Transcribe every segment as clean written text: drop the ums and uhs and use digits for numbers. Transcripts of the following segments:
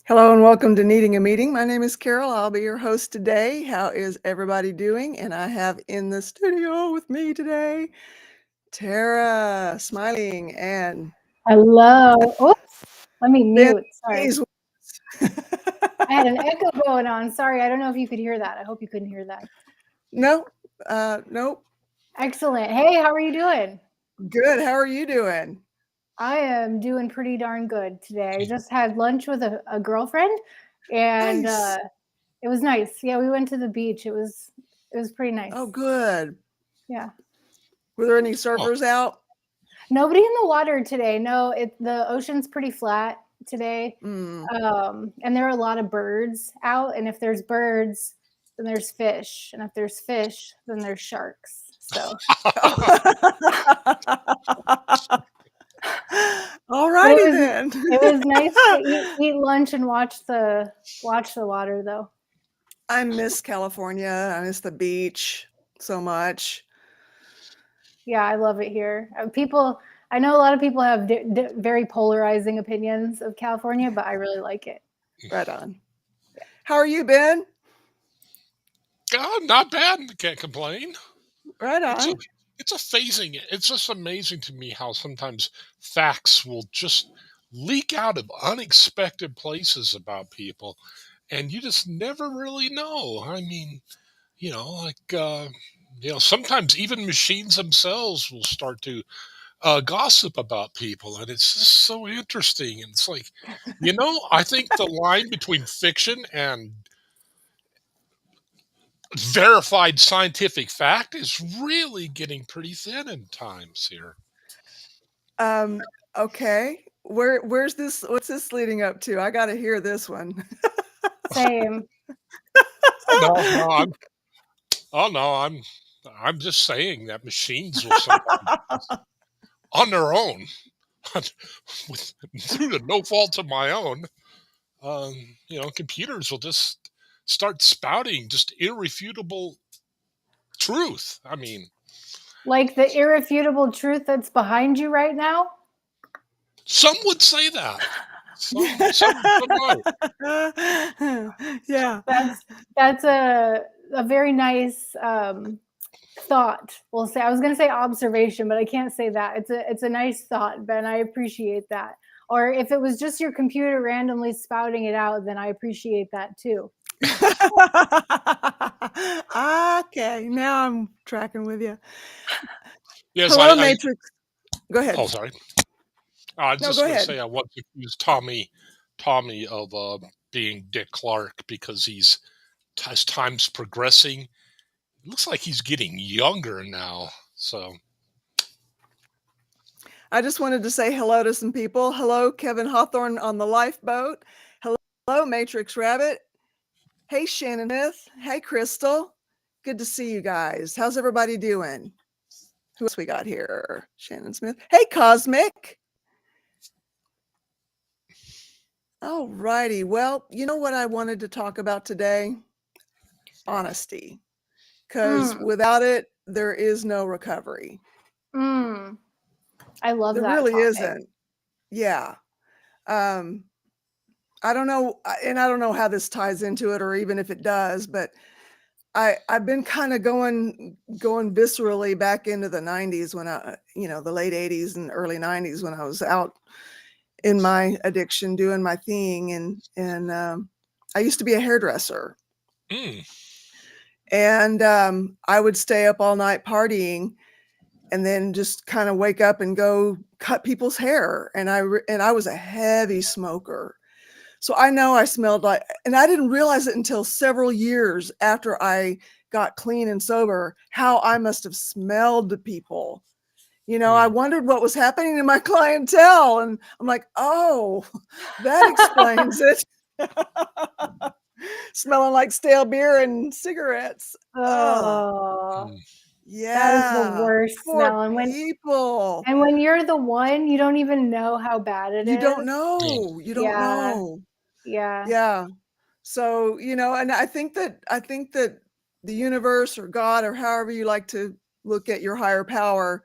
Hello and welcome to Needing a Meeting. My name is Carol. I'll be your host today. How is everybody doing? And I have in the studio with me today Tara, smiling, and Hello. Oops. Let me Ben. mute. Sorry. I had an echo going on. Sorry. I don't know if you could hear that. I hope you couldn't hear that. No, nope. Excellent. Hey, how are you doing? Good. How are you doing? I am doing pretty darn good today. I just had lunch with a girlfriend and Nice. it was nice. Yeah, we went to the beach. It was pretty nice. Oh, good. Yeah. Were there any surfers out? Nobody in the water today. No, the ocean's pretty flat today. And there are a lot of birds out, and if there's birds, then there's fish, and if there's fish, then there's sharks. So All it righty was then. it was nice to eat lunch and watch the water though. I miss California. I miss the beach so much. Yeah, I love it here. I know a lot of people have very polarizing opinions of California, but I really like it. Right on. How are you, Ben? Not bad. Can't complain. Right It's a on. it's a phasing. It's just amazing to me how sometimes facts will just leak out of unexpected places about people, and you just never really know. I mean, sometimes even machines themselves will start to gossip about people, and it's just so interesting. And it's like, I think the line between fiction and verified scientific fact is really getting pretty thin in times here. Um, okay. Where's this? What's this leading up to? I got to hear this one. Same. No, I'm just saying that machines will sometimes, on their own, due to no fault of my own, computers will just start spouting just irrefutable truth. I mean, Like the irrefutable truth that's behind you right now. some would say that. Some might. Yeah. That's a very nice thought. We'll say. I was going to say observation, but I can't say that. It's a nice thought, Ben. I appreciate that. Or if it was just your computer randomly spouting it out, then I appreciate that too. Okay, now I'm tracking with you. Yes, Hello, Matrix. Go ahead. Oh, sorry. I was No, just go going to ahead. say I want to accuse Tommy of being Dick Clark because as time's progressing, it looks like he's getting younger now. So I just wanted to say hello to some people. Hello, Kevin Hawthorne on the lifeboat. Hello, Matrix Rabbit. Hey, Shannon Smith. Hey, Crystal. Good to see you guys. How's everybody doing? Who else we got here? Shannon Smith. Hey, Cosmic. All righty. Well, you know what I wanted to talk about today? Honesty. Because without it, there is no recovery. I love there that really topic. isn't. Yeah. I don't know, and I don't know how this ties into it, or even if it does, but I've been kind of going viscerally back into the 90s when the late 80s and early 90s when I was out in my addiction doing my thing, and I used to be a hairdresser, and I would stay up all night partying, and then just kind of wake up and go cut people's hair, and I was a heavy smoker. So I know I smelled like, and I didn't realize it until several years after I got clean and sober, how I must have smelled to people. I wondered what was happening to my clientele. And I'm like, oh, that explains it. Smelling like stale beer and cigarettes. Oh, yeah. That is the worst Poor smell. people. And when you're the one, you don't even know how bad it is. You don't know. You don't know. Yeah. Yeah. So, and I think that the universe or God or however you like to look at your higher power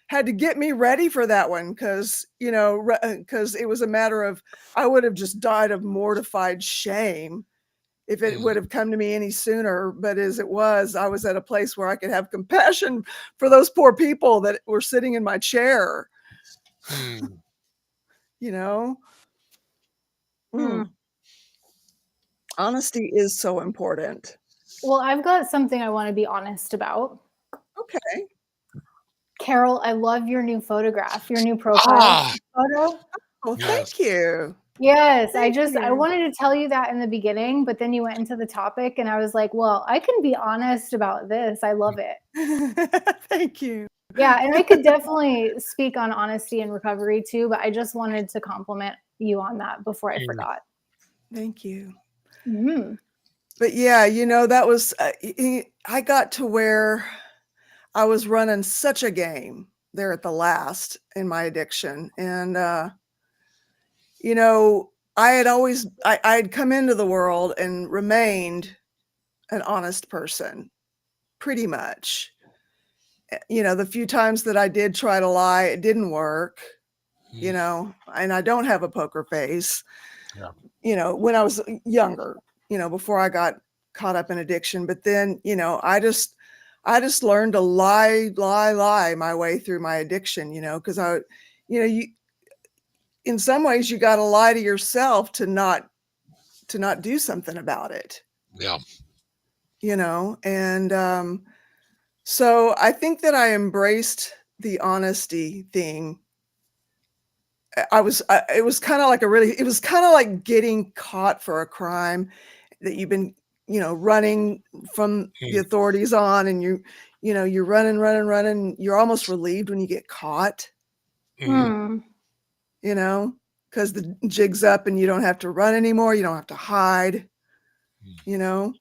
had to get me ready for that one because, you know, because it was a matter of I would have just died of mortified shame if it would have come to me any sooner. But as it was, I was at a place where I could have compassion for those poor people that were sitting in my chair, you know? Honesty is so important. Well, I've got something I want to be honest about. Okay. Carol, I love your new photograph, your new profile photo. Oh, thank you. Yes, Thank I you. wanted to tell you that in the beginning, but then you went into the topic and I was like, well, I can be honest about this. I love it. Thank you. Yeah, and I could definitely speak on honesty and recovery too, but I just wanted to compliment you on that before I forgot. Thank you. Mm-hmm. But yeah, you know, that was, I got to where I was running such a game there at the last in my addiction. And, you know, I had come into the world and remained an honest person, pretty much. You know, the few times that I did try to lie, it didn't work, you know, and I don't have a poker face. You know, when I was younger, you know, before I got caught up in addiction. But then, you know, I just learned to lie my way through my addiction, you know, because in some ways you got to lie to yourself to not do something about it. Yeah. You know, and so I think that I embraced the honesty thing. It was kind of like getting caught for a crime that you've been, you know, running from the authorities on, and you know, you're running. You're almost relieved when you get caught, you know, because the jig's up and you don't have to run anymore. You don't have to hide, you know.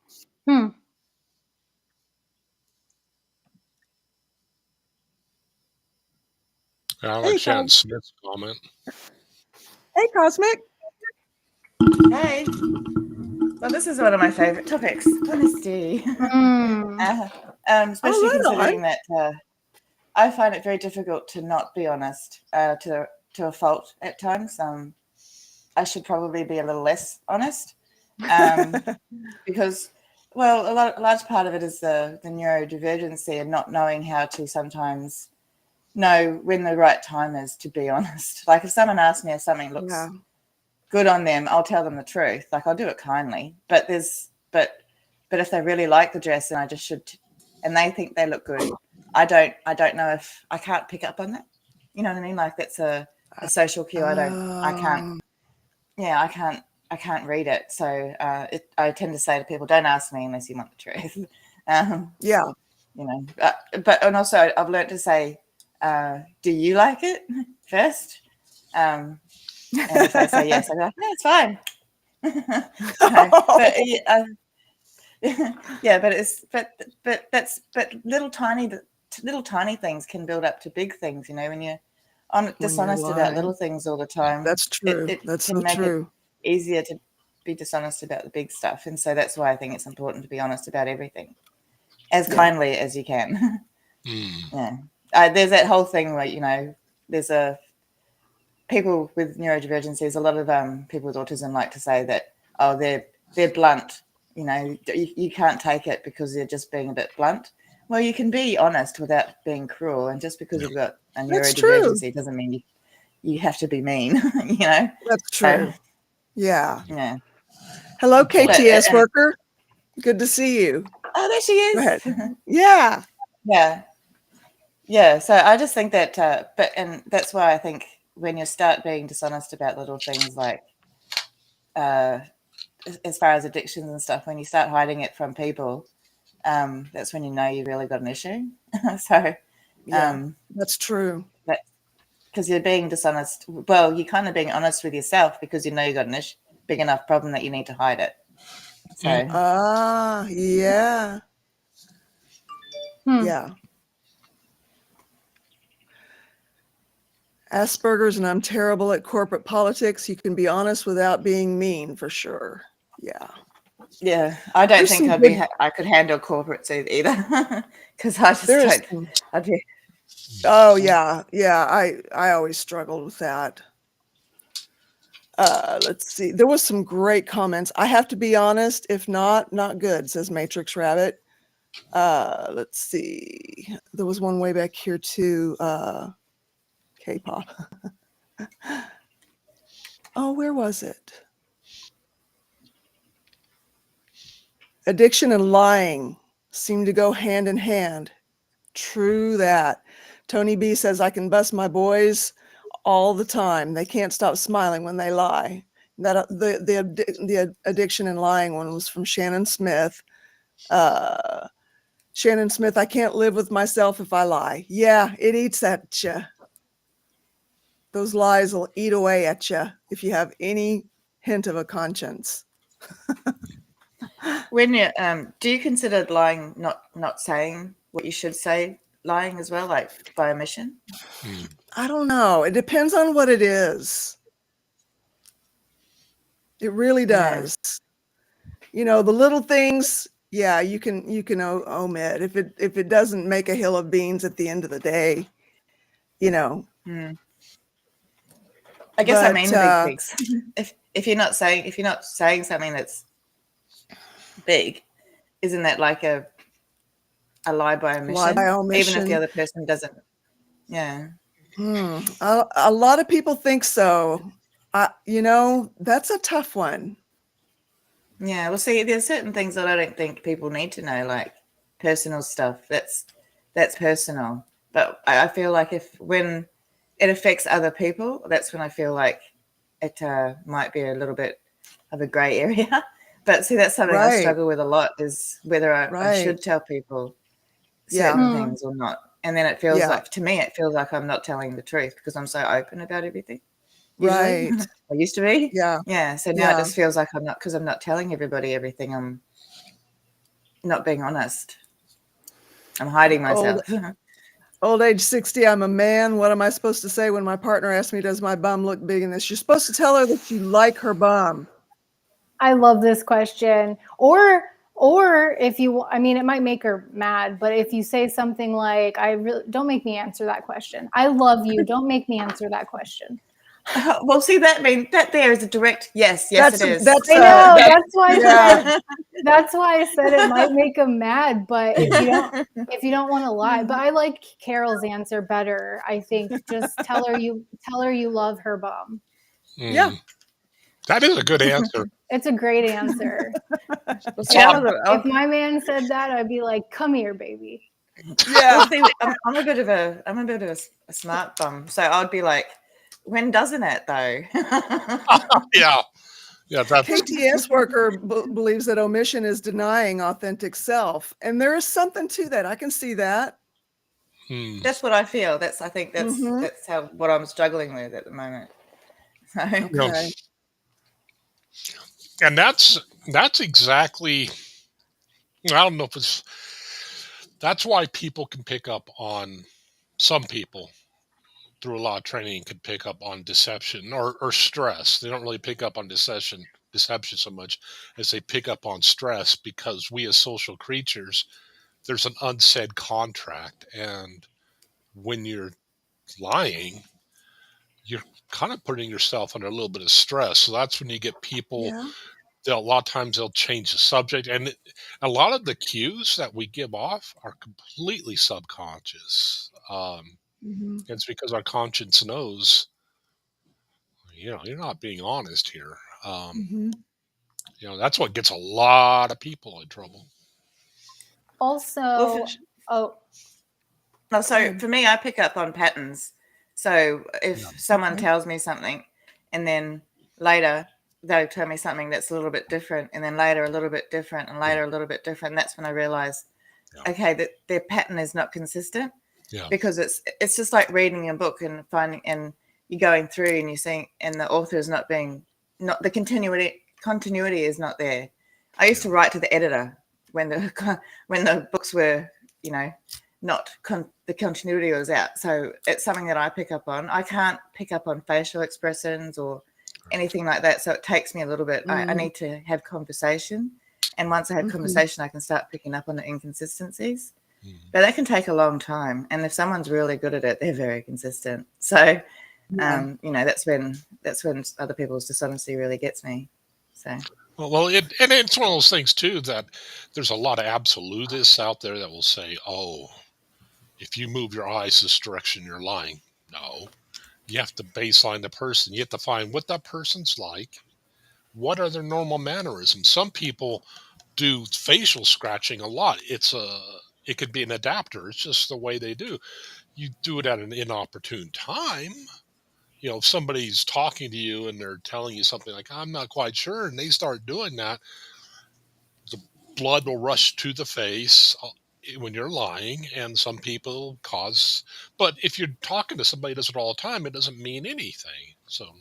I like Shannon Smith's comment. Hey, Cosmic. Hey. Well, this is one of my favorite topics, honesty. Especially considering that I find it very difficult to not be honest to a fault at times. I should probably be a little less honest because, well, a large part of it is the neurodivergency and not knowing how to sometimes know when the right time is to be honest. Like if someone asks me if something looks good on them, I'll tell them the truth. Like I'll do it kindly, but if they really like the dress and I just should, and they think they look good, I don't know if I can't pick up on that. You know what I mean? Like that's a social cue. I can't read it. So I tend to say to people, don't ask me unless you want the truth. You know, and also I've learned to say, do you like it first? And if they say yes, I go, no, it's fine. But little tiny things can build up to big things. You know, when you're dishonest about little things all the time, that's true. That's so true. It easier to be dishonest about the big stuff, and so that's why I think it's important to be honest about everything as kindly as you can. Yeah. There's that whole thing where, you know, there's people with neurodivergencies, a lot of people with autism like to say that, oh, they're blunt, you know, you can't take it because they're just being a bit blunt. Well, you can be honest without being cruel, and just because you've got a neurodivergency doesn't mean you have to be mean, you know. That's true. Yeah. Hello, But, KTS worker. Good to see you. Oh, there she is. Go ahead. Yeah. So I just think that, and that's why I think when you start being dishonest about little things like, as far as addictions and stuff, when you start hiding it from people, that's when you know you really got an issue. So, that's true. Because you're being dishonest. Well, you're kind of being honest with yourself because you know you got an big enough problem that you need to hide it. So. Yeah. Yeah. Asperger's, and I'm terrible at corporate politics. You can be honest without being mean, for sure. Yeah, I don't think I could handle corporates either, because I just don't. Oh yeah, I always struggled with that. Let's see. There was some great comments. I have to be honest. If not, not good, says Matrix Rabbit. Let's see. There was one way back here too. K-pop. Oh, where was it? Addiction and lying seem to go hand in hand. True that. Tony B says, I can bust my boys all the time. They can't stop smiling when they lie. That the addiction and lying one was from Shannon Smith. Shannon Smith, I can't live with myself if I lie. Yeah, it eats at you. Those lies will eat away at you if you have any hint of a conscience. When you do you consider lying not saying what you should say, lying as well, like by omission? I don't know. It depends on what it is. It really does. You know, the little things, yeah, you can omit if it doesn't make a hill of beans at the end of the day, you know. I guess I mean the big things. if you're not saying something that's big, isn't that like a lie by omission? Lie by omission. Even if the other person doesn't. Yeah. A lot of people think so. That's a tough one. Yeah. Well, see, there's certain things that I don't think people need to know, like personal stuff. That's personal. But I feel like when it affects other people, that's when I feel like it might be a little bit of a gray area. But see, that's something I struggle with a lot, is whether I should tell people certain things or not. And then it feels like, to me, it feels like I'm not telling the truth because I'm so open about everything. Usually. Right. I used to be. Yeah. Yeah. So now it just feels like I'm not, because I'm not telling everybody everything. I'm not being honest. I'm hiding myself. Old age 60, I'm a man. What am I supposed to say when my partner asks me, does my bum look big in this? You're supposed to tell her that you like her bum. I love this question. Or if you, I mean, it might make her mad, but if you say something like, don't make me answer that question. I love you. Don't make me answer that question. Well, see, that there is a direct yes, it is. That's why I said it might make them mad, but if you don't want to lie. But I like Carol's answer better. I think just tell her you love her bum. Yeah. That is a good answer. It's a great answer. If my man said that, I'd be like, "Come here, baby." Yeah. Well, see, I'm a bit of a smart bum, so I'd be like, when doesn't it though? Yeah. That's KTS worker believes that omission is denying authentic self, and there is something to that. I can see that. That's what I feel. I think that's what I'm struggling with at the moment. So. Okay. And that's exactly, I don't know if that's why people can pick up on, some people through a lot of training can pick up on deception or stress. They don't really pick up on deception so much as they pick up on stress, because we as social creatures, there's an unsaid contract. And when you're lying, you're kind of putting yourself under a little bit of stress. So that's when you get people, a lot of times they'll change the subject. And a lot of the cues that we give off are completely subconscious. It's because our conscience knows, you're not being honest here. That's what gets a lot of people in trouble. Also, so for me, I pick up on patterns. So if someone tells me something, and then later they'll tell me something that's a little bit different, and then later a little bit different, and later a little bit different, and that's when I realize, okay, that their pattern is not consistent. Because it's just like reading a book and you're going through and you're seeing, and the author is not the continuity is not there. I used to write to the editor when the books were, not the continuity was out. So it's something that I pick up on. I can't pick up on facial expressions or anything like that. So it takes me a little bit. I need to have conversation. And once I have conversation, I can start picking up on the inconsistencies. But that can take a long time. And if someone's really good at it, they're very consistent. So, that's when other people's dishonesty really gets me. So. Well, and it's one of those things too that there's a lot of absolutists out there that will say, "Oh, if you move your eyes this direction, you're lying." No, you have to baseline the person. You have to find what that person's like. What are their normal mannerisms? Some people do facial scratching a lot. It could be an adapter. It's just the way they do. You do it at an inopportune time. If somebody's talking to you and they're telling you something like, "I'm not quite sure," and they start doing that, the blood will rush to the face when you're lying, and some people cause. But if you're talking to somebody who does it all the time, it doesn't mean anything. So.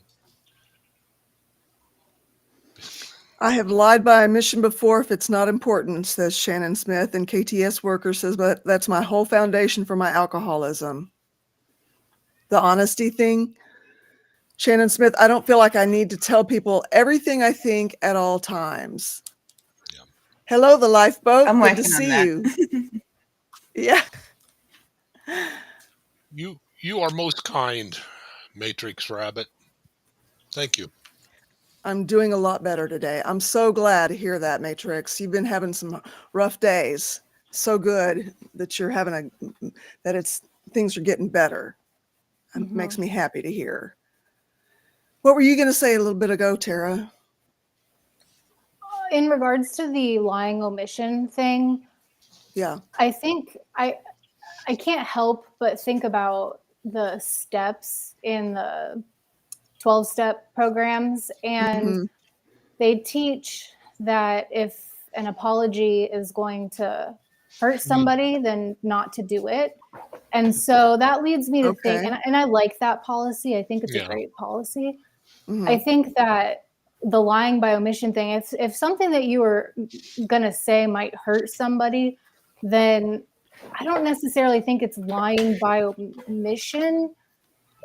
I have lied by omission before if it's not important, says Shannon Smith, and KTS worker says, but that's my whole foundation for my alcoholism. The honesty thing. Shannon Smith, I don't feel like I need to tell people everything I think at all times. Yeah. Hello, the lifeboat. I'm Good to working on see that. you. Yeah. You are most kind, Matrix Rabbit. Thank you. I'm doing a lot better today. I'm so glad to hear that, Matrix. You've been having some rough days. So good that you're having things are getting better. It makes me happy to hear. What were you going to say a little bit ago, Tara? In regards to the lying omission thing, Yeah. I think I can't help but think about the steps in the 12-step programs, and they teach that if an apology is going to hurt somebody, then not to do it. And so that leads me to think, and I like that policy. I think it's a great policy. I think that the lying by omission thing, if something that you were going to say might hurt somebody, then I don't necessarily think it's lying by omission.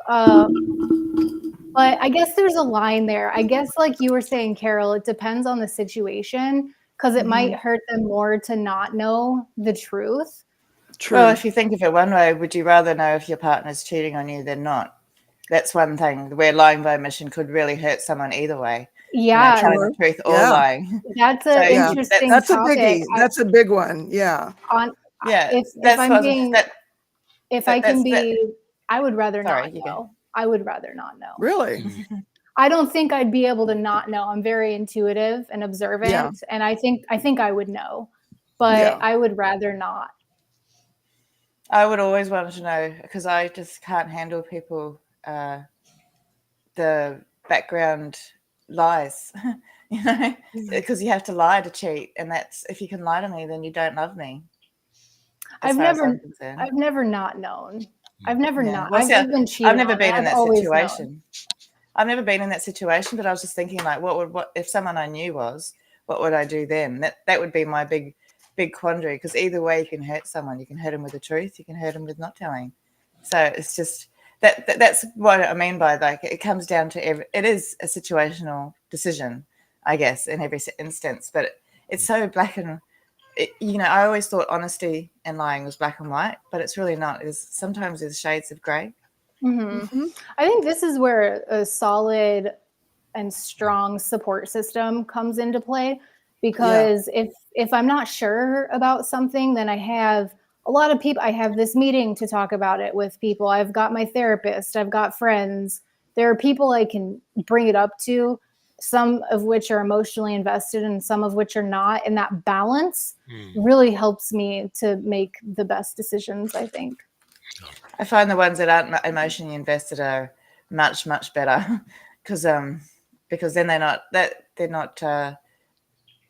But I guess there's a line there. I guess, like you were saying, Carol, it depends on the situation, because it might hurt them more to not know the truth. True. Well, if you think of it one way, would you rather know if your partner's cheating on you than not? That's one thing where lying by omission could really hurt someone either way. Yeah. Telling the truth or lying. That's an interesting that's topic. A biggie. That's a big one. Yeah. I would rather not know. I would rather not know. Really? I don't think I'd be able to not know. I'm very intuitive and observant, and I think I would know, but I would rather not. I would always want to know, because I just can't handle people, the background lies, because you have to lie to cheat, and that's, if you can lie to me, then you don't love me. I've never not known. I've never not. I've been cheated. I've never been in that situation. I've never been in that situation, but I was just thinking, like, what if someone I knew was, what would I do then? That would be my big quandary, because either way you can hurt someone. You can hurt them with the truth, you can hurt them with not telling. So it's just that's what I mean by, like, it comes down to it is a situational decision, I guess, in every instance, but it's so black and I always thought honesty and lying was black and white, but it's really not. Sometimes there's shades of gray. I think this is where a solid and strong support system comes into play, because if I'm not sure about something, then I have a lot of people. I have this meeting to talk about it with people. I've got my therapist. I've got friends. There are people I can bring it up to, some of which are emotionally invested and some of which are not. And that balance really helps me to make the best decisions, I think. I find the ones that aren't emotionally invested are much, much better, because then they're not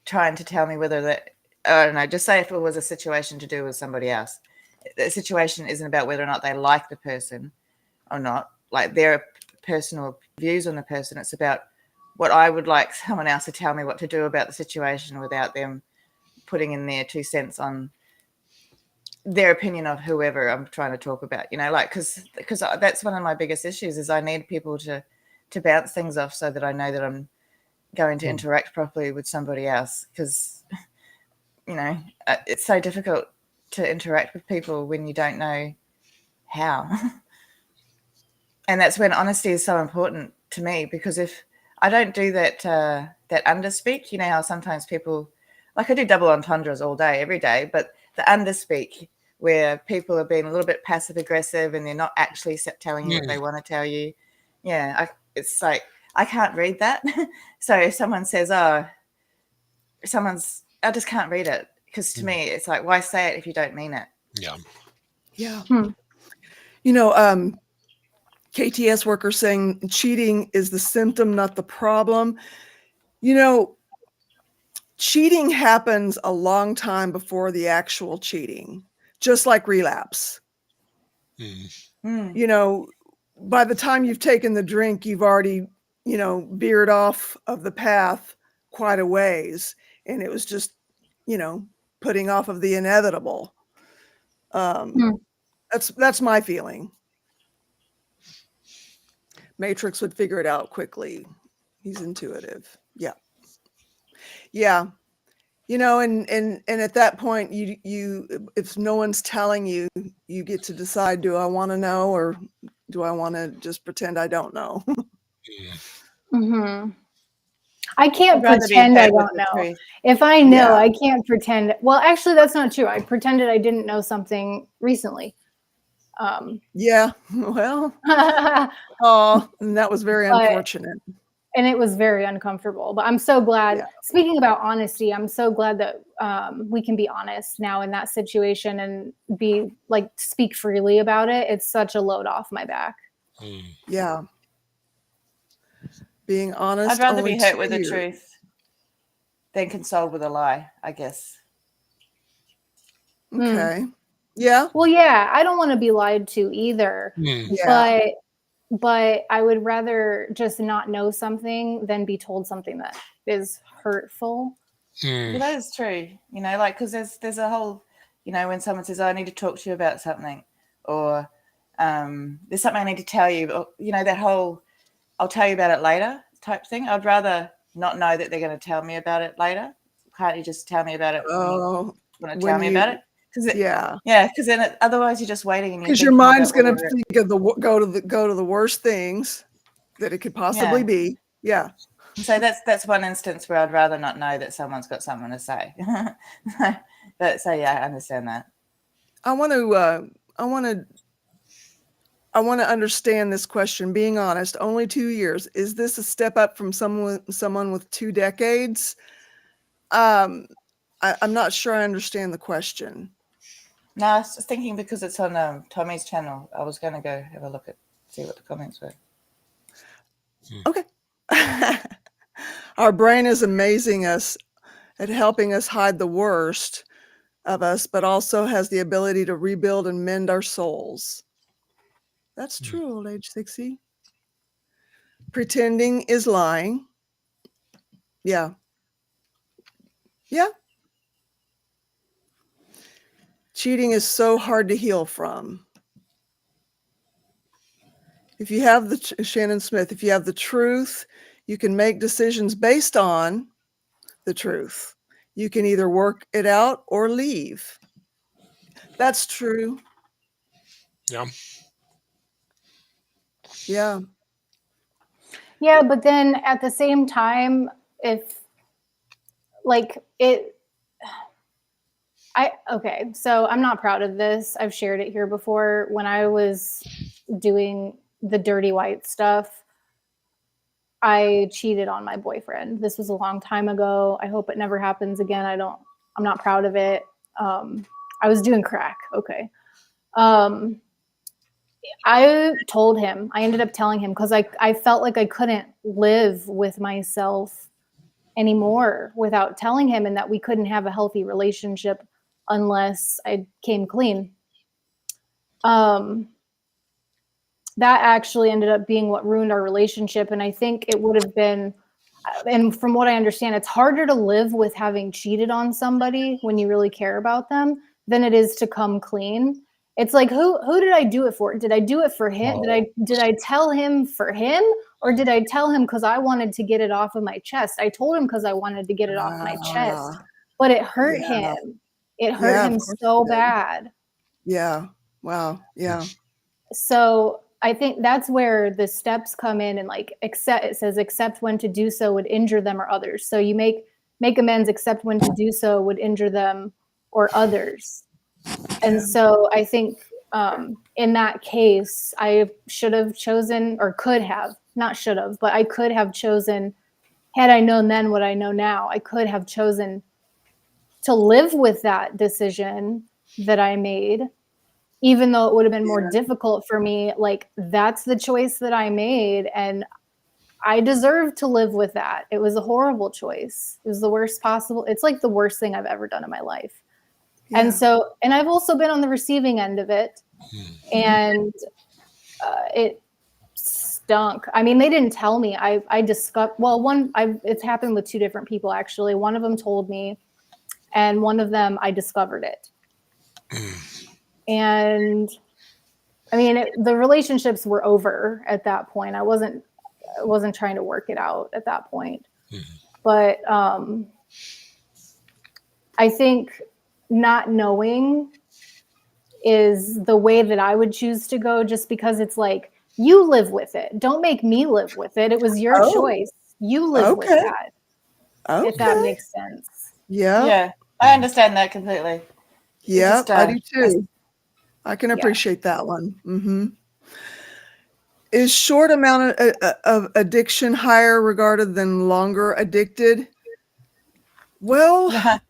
trying to tell me whether that, I don't know, just say if it was a situation to do with somebody else. The situation isn't about whether or not they like the person or not, like their personal views on the person. It's about what I would like someone else to tell me what to do about the situation without them putting in their 2 cents on their opinion of whoever I'm trying to talk about, because that's one of my biggest issues, is I need people to bounce things off so that I know that I'm going to interact properly with somebody else, because it's so difficult to interact with people when you don't know how. And that's when honesty is so important to me, because if I don't do that that underspeak, you know how sometimes people, like I do double entendres all day, every day, but the underspeak where people are being a little bit passive aggressive and they're not actually telling you what they want to tell you. Yeah, it's like I can't read that. So if someone says, I just can't read it, because to me it's like, why say it if you don't mean it? Yeah. You know, KTS worker saying cheating is the symptom, not the problem. You know, cheating happens a long time before the actual cheating, just like relapse. You know, by the time you've taken the drink, you've already, you know, veered off of the path quite a ways. And it was just, you know, putting off of the inevitable. That's my feeling. Matrix would figure it out quickly. He's intuitive. Yeah. Yeah. You know, and at that point, you if no one's telling you, you get to decide, do I want to know, or do I want to just pretend I don't know? I can't pretend I don't know. Truth. If I know, I can't pretend. Well, actually, that's not true. I pretended I didn't know something recently. Yeah. Well, oh, and that was very unfortunate. And it was very uncomfortable, but I'm so glad. Yeah. Speaking about honesty, I'm so glad that we can be honest now in that situation and be like, speak freely about it. It's such a load off my back. Yeah. Being honest. I'd rather be hurt with the truth than consoled with a lie, I guess. Okay. Yeah. Well, yeah, I don't want to be lied to either. Yeah. But I would rather just not know something than be told something that is hurtful. Well, that is true. You know, like, because there's a whole, you know, when someone says, I need to talk to you about something, or there's something I need to tell you, or, you know, that whole I'll tell you about it later type thing. I'd rather not know that they're going to tell me about it later. Can't you just tell me about it when you want to tell me about it? Because then otherwise you're just waiting, and because your mind's going to think of go to the worst things that it could possibly be. Yeah. So that's one instance where I'd rather not know that someone's got something to say. But so yeah, I understand that. I want to understand this question. Being honest, only 2 years. Is this a step up from someone with 2 decades? I'm not sure I understand the question. No, I was thinking because it's on Tommy's channel. I was going to go have a look see what the comments were. Okay. Our brain is amazing us at helping us hide the worst of us, but also has the ability to rebuild and mend our souls. That's true, old age 60. Pretending is lying. Yeah. Yeah. Cheating is so hard to heal from. If you have Shannon Smith, if you have the truth, you can make decisions based on the truth. You can either work it out or leave. That's true. Yeah. Yeah. Yeah, but then at the same time, so I'm not proud of this. I've shared it here before. When I was doing the dirty white stuff, I cheated on my boyfriend. This was a long time ago. I hope it never happens again. I'm not proud of it. I was doing crack. Okay. I told him, I ended up telling him, because I felt like I couldn't live with myself anymore without telling him, and that we couldn't have a healthy relationship unless I came clean. That actually ended up being what ruined our relationship. And I think it would have been, and from what I understand, it's harder to live with having cheated on somebody when you really care about them than it is to come clean. It's like, who did I do it for? Did I do it for him? Did I tell him for him, or did I tell him because I wanted to get it off of my chest? I told him because I wanted to get it off my chest, but it hurt him. It hurt Yeah, of him course so it did. bad. Yeah. Wow. Yeah. So I think that's where the steps come in, and like accept, it says accept when to do so would injure them or others. So you make amends, accept when to do so would injure them or others. And Yeah. so I think in that case, I should have chosen, or could have, not should have, but I could have chosen, had I known then what I know now, I could have chosen to live with that decision that I made, even though it would have been more Yeah. difficult for me. Like, that's the choice that I made, and I deserve to live with that. It was a horrible choice. It was the worst possible. It's like the worst thing I've ever done in my life. And Yeah. so, and I've also been on the receiving end of it, and it stunk. I mean, they didn't tell me. I discovered, well, it's happened with two different people, actually. One of them told me, and one of them, I discovered it. And I mean, the relationships were over at that point. I wasn't trying to work it out at that point. But I think not knowing is the way that I would choose to go, just because it's like, you live with it. Don't make me live with it. It was your choice. You live with Okay. that, if that Okay. makes sense. Yeah. Yeah, I understand that completely. Yeah. just, I do too. I can Yeah. appreciate that one. Mm-hmm. Is short amount of addiction higher regarded than longer addicted? Well,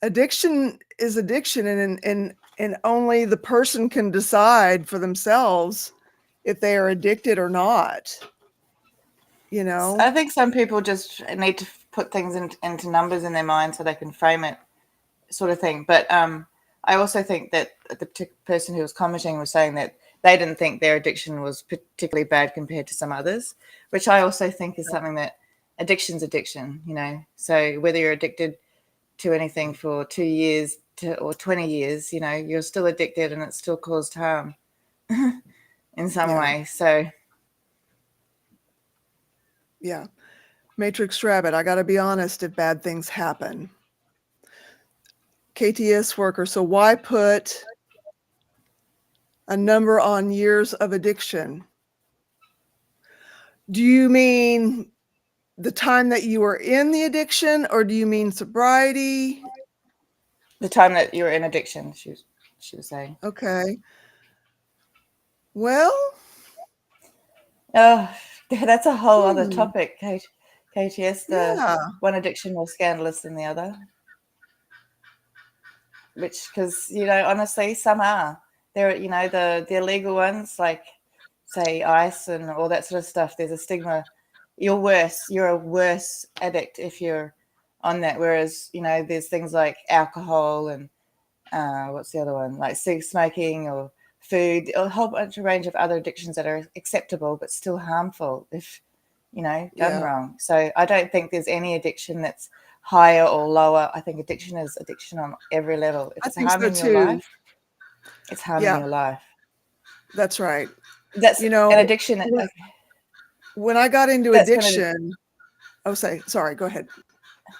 addiction is addiction, and only the person can decide for themselves if they are addicted or not. You know? I think some people just need to put things into numbers in their mind so they can frame it, sort of thing. But I also think that the person who was commenting was saying that they didn't think their addiction was particularly bad compared to some others, which I also think is something that addiction's addiction, you know. So whether you're addicted to anything for 2 years or 20 years, you know, you're still addicted and it still caused harm in some Yeah. way. So Yeah. Matrix Rabbit, I got to be honest if bad things happen. KTS worker, so why put a number on years of addiction? Do you mean the time that you were in the addiction, or do you mean sobriety? the time that you're in addiction, she was saying. Okay. Well, Oh, that's a whole other topic, KTS. yeah. One addiction more scandalous than the other. Which, because, you know, honestly, some are. There, you know, the illegal ones, like, say, ice and all that sort of stuff, there's a stigma. You're worse. You're a worse addict if you're on that. Whereas, you know, there's things like alcohol and what's the other one? Like smoking or food, a whole range of other addictions that are acceptable but still harmful if, you know, done Yeah. wrong. So I don't think there's any addiction that's higher or lower. I think addiction is addiction on every level. If I it's think so harming your too. life, it's harming your life. That's right. That's, You know, an addiction. when I got into That's gonna, addiction, sorry, go ahead.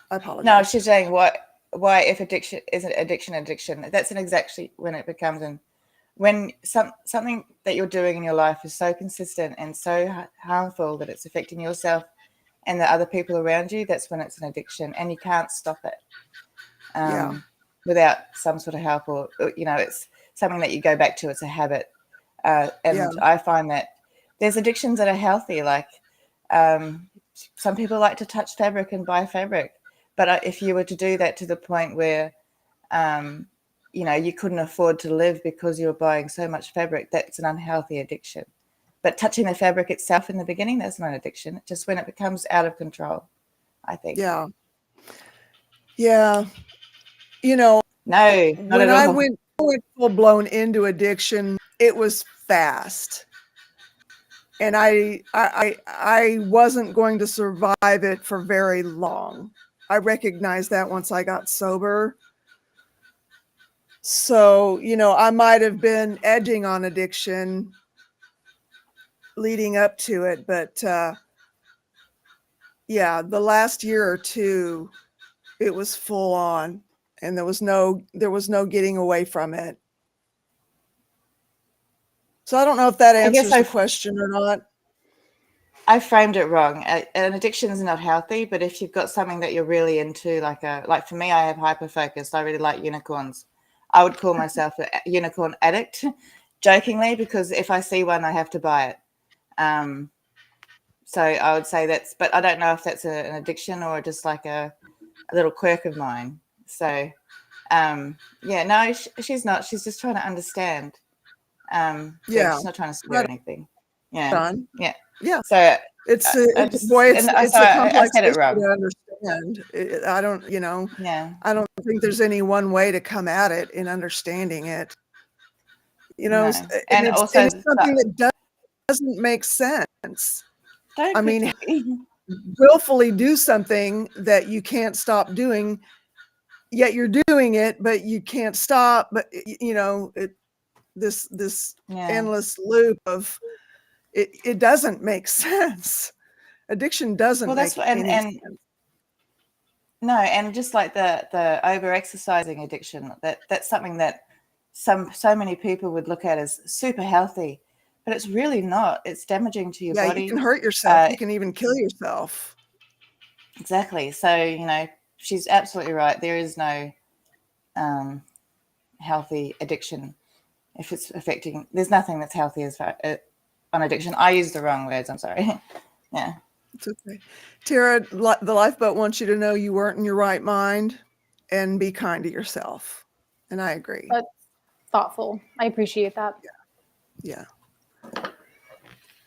I apologize. no, she's saying why if addiction isn't addiction, that's an exactly when it becomes when something that you're doing in your life is so consistent and so harmful that it's affecting yourself and the other people around you, that's when it's an addiction, and you can't stop it without some sort of help, or, you know, it's something that you go back to. It's a habit, and I find that there's addictions that are healthy, like some people like to touch fabric and buy fabric, but if you were to do that to the point where you know, you couldn't afford to live because you were buying so much fabric, that's an unhealthy addiction. But touching the fabric itself in the beginning, that's not an addiction. It's just when it becomes out of control, I think. Yeah. You know, No, not when at I all. went full blown into addiction, it was fast. And I wasn't going to survive it for very long. I recognized that once I got sober. So, you know, I might have been edging on addiction leading up to it, but yeah, the last year or two, it was full on, and there was no getting away from it. So I don't know if that I guess answers the question or not. I framed it wrong. An addiction is not healthy, but if you've got something that you're really into, like for me, I have hyper-focused. I really like unicorns. I would call myself a unicorn addict, jokingly, because if I see one, I have to buy it. So I would say but I don't know if that's an addiction or just like a little quirk of mine. So, no, she's not. She's just trying to understand. She's not trying to steal anything. Yeah. Yeah. So it's it's a complex said it issue wrong. to understand. I don't, Yeah. I don't think there's any one way to come at it in understanding it. No. And And it's also something that doesn't make sense. don't I mean, willfully do something that you can't stop doing, yet you're doing it, but you can't stop. But this endless loop of it doesn't make sense. Addiction doesn't make any sense. No, and just like the over exercising addiction, that's something that so many people would look at as super healthy, but it's really not. It's damaging to your body. You can hurt yourself. You can even kill yourself. Exactly. So, she's absolutely right. There is no healthy addiction if it's affecting. There's nothing that's healthy as far on addiction. I used the wrong words. I'm sorry. Yeah. It's okay. Tara, the lifeboat wants you to know you weren't in your right mind and be kind to yourself. And I agree. That's thoughtful. I appreciate that. Yeah.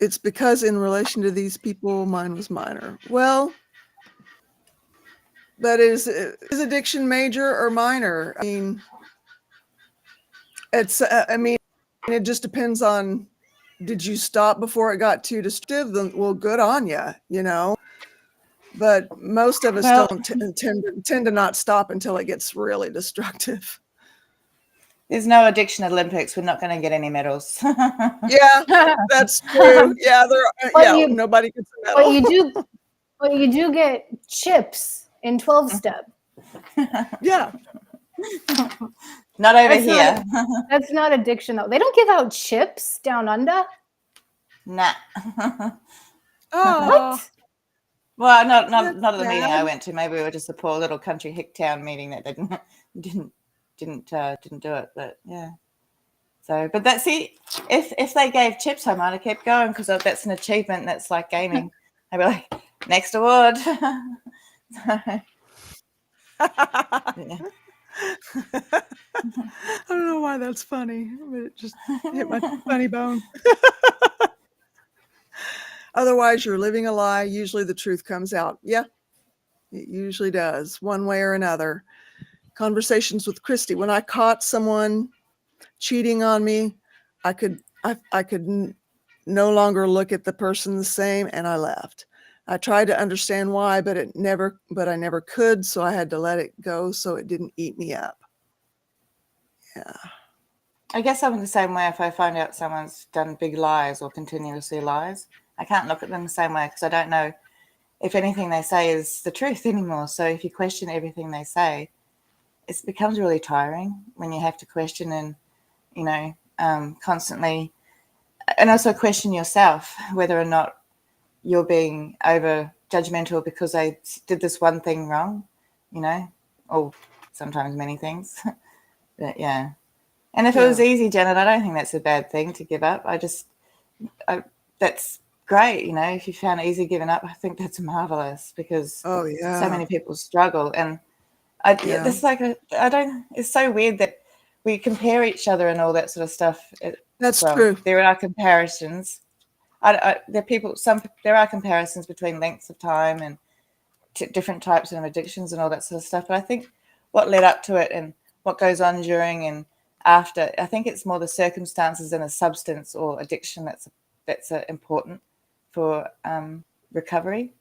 It's because in relation to these people, mine was minor. Well, but is addiction major or minor? I mean, it just depends on, did you stop before it got too destructive? Then, well, good on you, But most of us don't tend to not stop until it gets really destructive. There's no addiction Olympics. We're not going to get any medals. Yeah, that's true. Yeah, nobody gets a medal. But you do get chips in 12-step. Yeah. Not over here. That's not addiction, though. They don't give out chips down under. Nah. Oh. What? Well, not at the meeting I went to. Maybe we were just a poor little country hick town meeting that didn't do it. But yeah. So, but that's it. If they gave chips, I might have kept going because that's an achievement. That's like gaming. I'd be like, next award. I don't know why that's funny, but it just hit my funny bone. Otherwise, you're living a lie. Usually the truth comes out. Yeah, it usually does, one way or another. Conversations with Christy. When I caught someone cheating on me, I could no longer look at the person the same, and I left. I tried to understand why, but I never could, so I had to let it go so it didn't eat me up. Yeah. I guess I'm the same way if I find out someone's done big lies or continuously lies. I can't look at them the same way because I don't know if anything they say is the truth anymore. So if you question everything they say, it becomes really tiring when you have to question and, constantly, and also question yourself whether or not you're being over judgmental because they did this one thing wrong, or sometimes many things. But yeah. And if it was easy, Janet, I don't think that's a bad thing to give up. That's great. If you found it easy giving up, I think that's marvelous because so many people struggle. And it's so weird that we compare each other and all that sort of stuff. That's true. There are comparisons. There are comparisons between lengths of time and different types of addictions and all that sort of stuff. But I think what led up to it and what goes on during and after, I think it's more the circumstances and a substance or addiction that's important for recovery.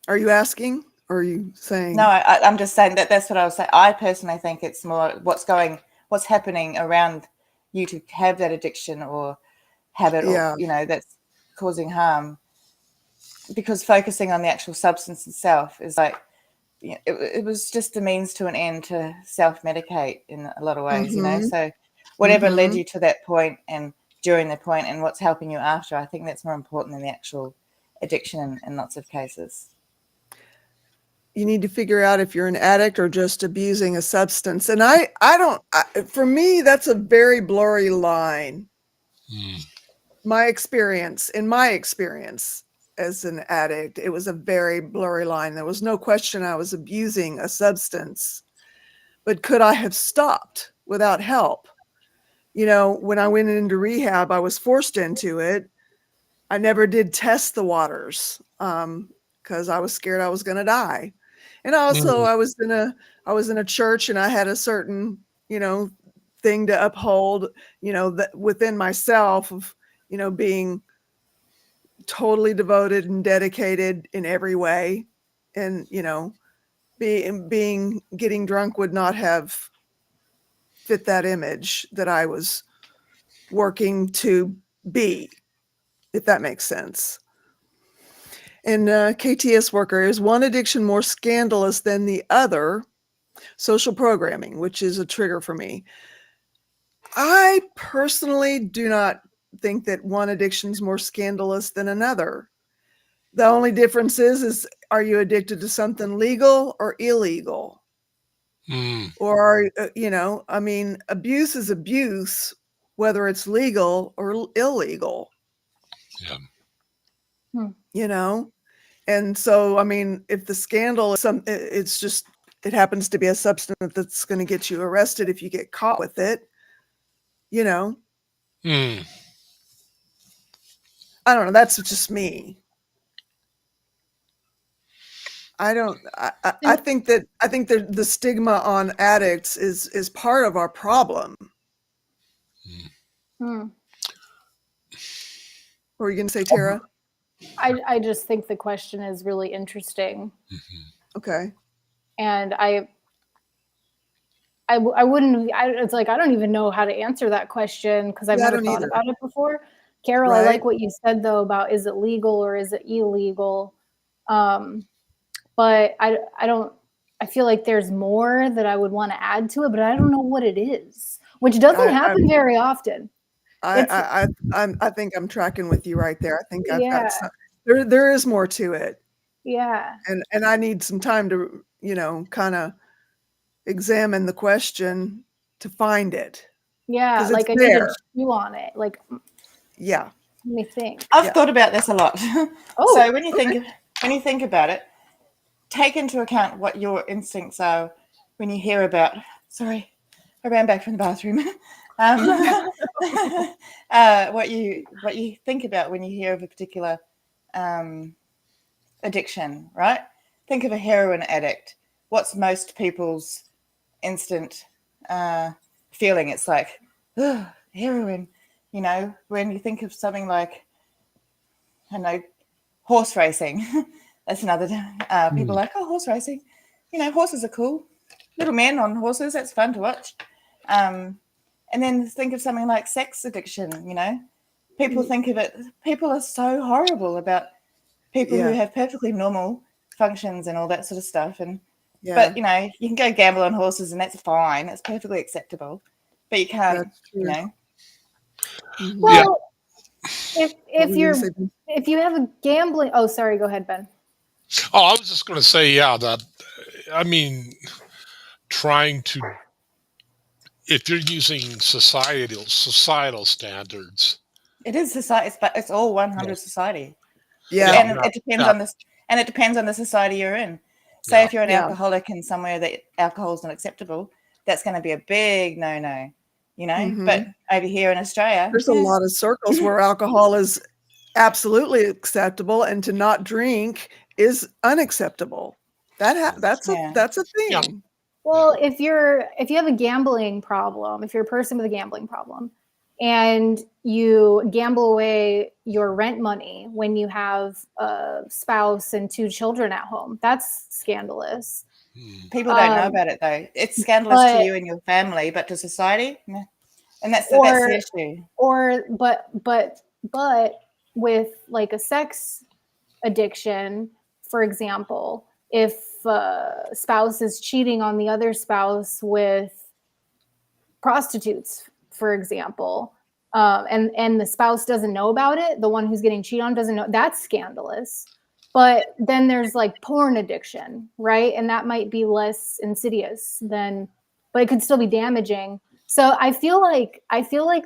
Are you asking or are you saying? No, I'm just saying that's what I was saying. I personally think it's more what's happening around you to have that addiction or have it, or, that's causing harm. because focusing on the actual substance itself is like, it was just a means to an end to self-medicate in a lot of ways, So whatever led you to that point and during the point and what's helping you after, I think that's more important than the actual addiction in lots of cases. You need to figure out if you're an addict or just abusing a substance. And for me, that's a very blurry line. In my experience as an addict, it was a very blurry line. There was no question I was abusing a substance, but could I have stopped without help? When I went into rehab, I was forced into it. I never did test the waters because I was scared I was going to die. And also I was in a church and I had a certain, thing to uphold, that within myself of, being totally devoted and dedicated in every way. And, getting drunk would not have fit that image that I was working to be, if that makes sense. And KTS worker, is one addiction more scandalous than the other? Social programming, which is a trigger for me. I personally do not think that one addiction is more scandalous than another. The only difference is are you addicted to something legal or illegal? Or, abuse is abuse, whether it's legal or illegal. Yeah. And so, if the scandal is it happens to be a substance that's going to get you arrested if you get caught with it, I don't know. That's just me. I think that the stigma on addicts is part of our problem. What were you going to say, Tara? I just think the question is really interesting. Okay. And I wouldn't, it's like, I don't even know how to answer that question because I've never thought about it before. Carol, I like what you said though about is it legal or is it illegal? But I feel like there's more that I would want to add to it, but I don't know what it is, which doesn't happen very often. I think I'm tracking with you right there. I think I've got some, there is more to it. Yeah. And I need some time to, kind of examine the question to find it. Yeah, like I need to chew on it. Like, yeah. Let me think. I've thought about this a lot. So when you think about it, take into account what your instincts are when you hear about. Sorry, I ran back from the bathroom. What you think about when you hear of a particular addiction, right? Think of a heroin addict. What's most people's instant feeling? It's like, oh, heroin. When you think of something like, I don't know, horse racing, that's another. People are like, oh, horse racing. Horses are cool. Little men on horses, that's fun to watch. And then think of something like sex addiction. People think of it. People are so horrible about people who have perfectly normal functions and all that sort of stuff. But you can go gamble on horses and that's fine. That's perfectly acceptable. But you can't. Well, if you have a gambling. Oh, sorry. Go ahead, Ben. Oh, I was just going to say, trying to, if you're using societal standards, it is society, but it's all 100 society. Yeah, and it depends on this, and it depends on the society you're in. Say if you're an alcoholic in somewhere that alcohol is not acceptable, that's going to be a big no-no. But over here in Australia, there's a lot of circles where alcohol is absolutely acceptable, and to not drink is unacceptable. That's a thing. Yeah. Well, if you have a gambling problem, if you're a person with a gambling problem, and you gamble away your rent money when you have a spouse and 2 children at home, that's scandalous. People don't know about it though. It's scandalous to you and your family, but to society, no. And that's the issue. But with like a sex addiction, for example, if spouse is cheating on the other spouse with prostitutes, for example, and the spouse doesn't know about it, the one who's getting cheated on doesn't know, that's scandalous. But then there's like porn addiction, right? And that might be less insidious than, but it could still be damaging. So I feel like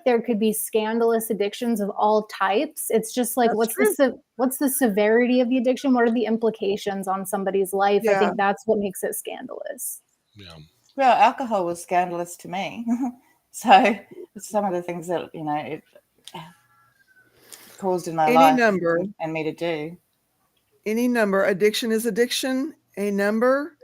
there could be scandalous addictions of all types. It's just like, what's the severity of the addiction? What are the implications on somebody's life? I think that's what makes it scandalous. Yeah. Well, alcohol was scandalous to me. So some of the things that, it caused in my life and me to do. Any number. Addiction is addiction. A number.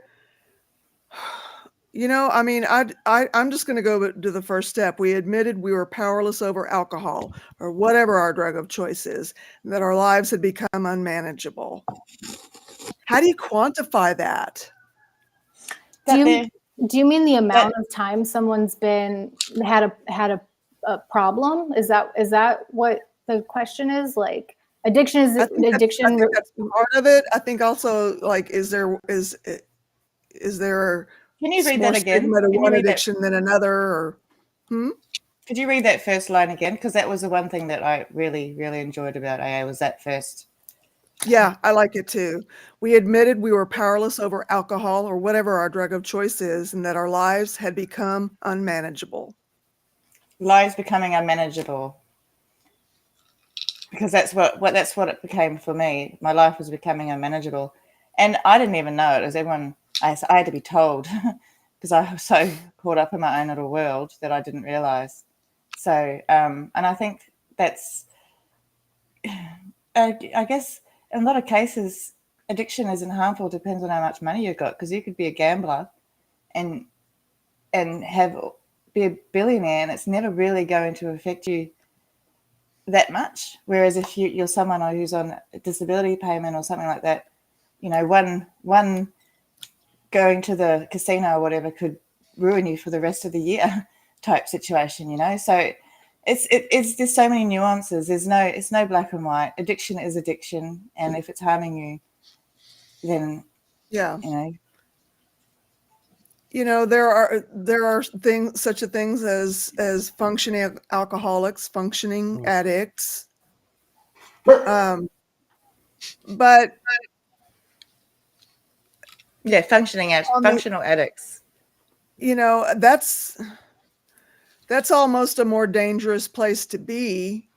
I mean, I'm just going to go to the first step. We admitted we were powerless over alcohol or whatever our drug of choice is, and that our lives had become unmanageable. How do you quantify that? Do you mean the amount of time someone's had a problem? Is that what the question is? Like, addiction is addiction. I think that's part of it. I think also, like, is there Can you read that again? One addiction than another, or Could you read that first line again? Because that was the one thing that I really, really enjoyed about AA was that first. Yeah, I like it too. We admitted we were powerless over alcohol or whatever our drug of choice is, and that our lives had become unmanageable. Lives becoming unmanageable. Because that's what it became for me. My life was becoming unmanageable. And I didn't even know it. As everyone, I had to be told because I was so caught up in my own little world that I didn't realize. So, and I think that's, I guess, in a lot of cases, addiction isn't harmful. It depends on how much money you've got, because you could be a gambler and be a billionaire, and it's never really going to affect you that much. Whereas if you're someone who's on a disability payment or something like that, one going to the casino or whatever could ruin you for the rest of the year type situation, So it's just so many nuances. It's no black and white. Addiction is addiction, and if it's harming you, then there are things such as functioning alcoholics, functioning addicts, but functional addicts. That's almost a more dangerous place to be,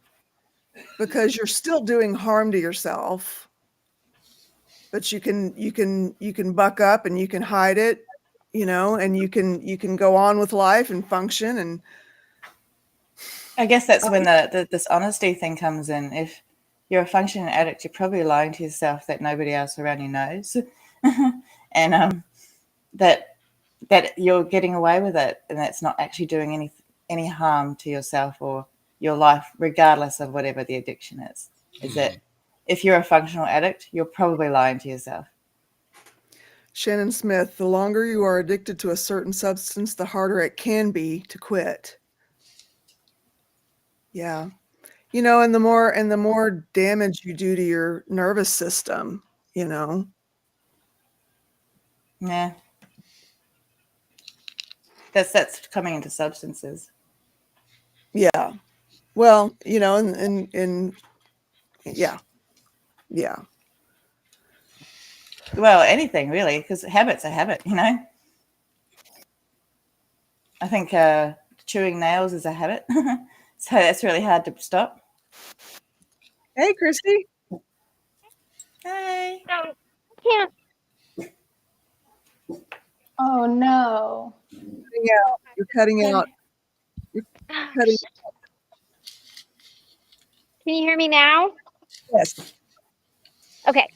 because you're still doing harm to yourself, but you can buck up and you can hide it, and you can go on with life and function. And I guess that's when the dishonesty thing comes in. If you're a functioning addict, you're probably lying to yourself that nobody else around you knows, and that you're getting away with it, and that's not actually doing any harm to yourself or your life, regardless of whatever the addiction is. Is that if you're a functional addict, you're probably lying to yourself. Shannon Smith, the longer you are addicted to a certain substance, the harder it can be to quit. Yeah. And the more damage you do to your nervous system, Yeah. That's coming into substances. Yeah. Well, and yeah. Well, anything really, because habit's a habit, I think chewing nails is a habit. So that's really hard to stop. Hey, Christy. Hey. Can't. Oh no. You're cutting out. You're cutting. Can you hear me now? Yes. Okay.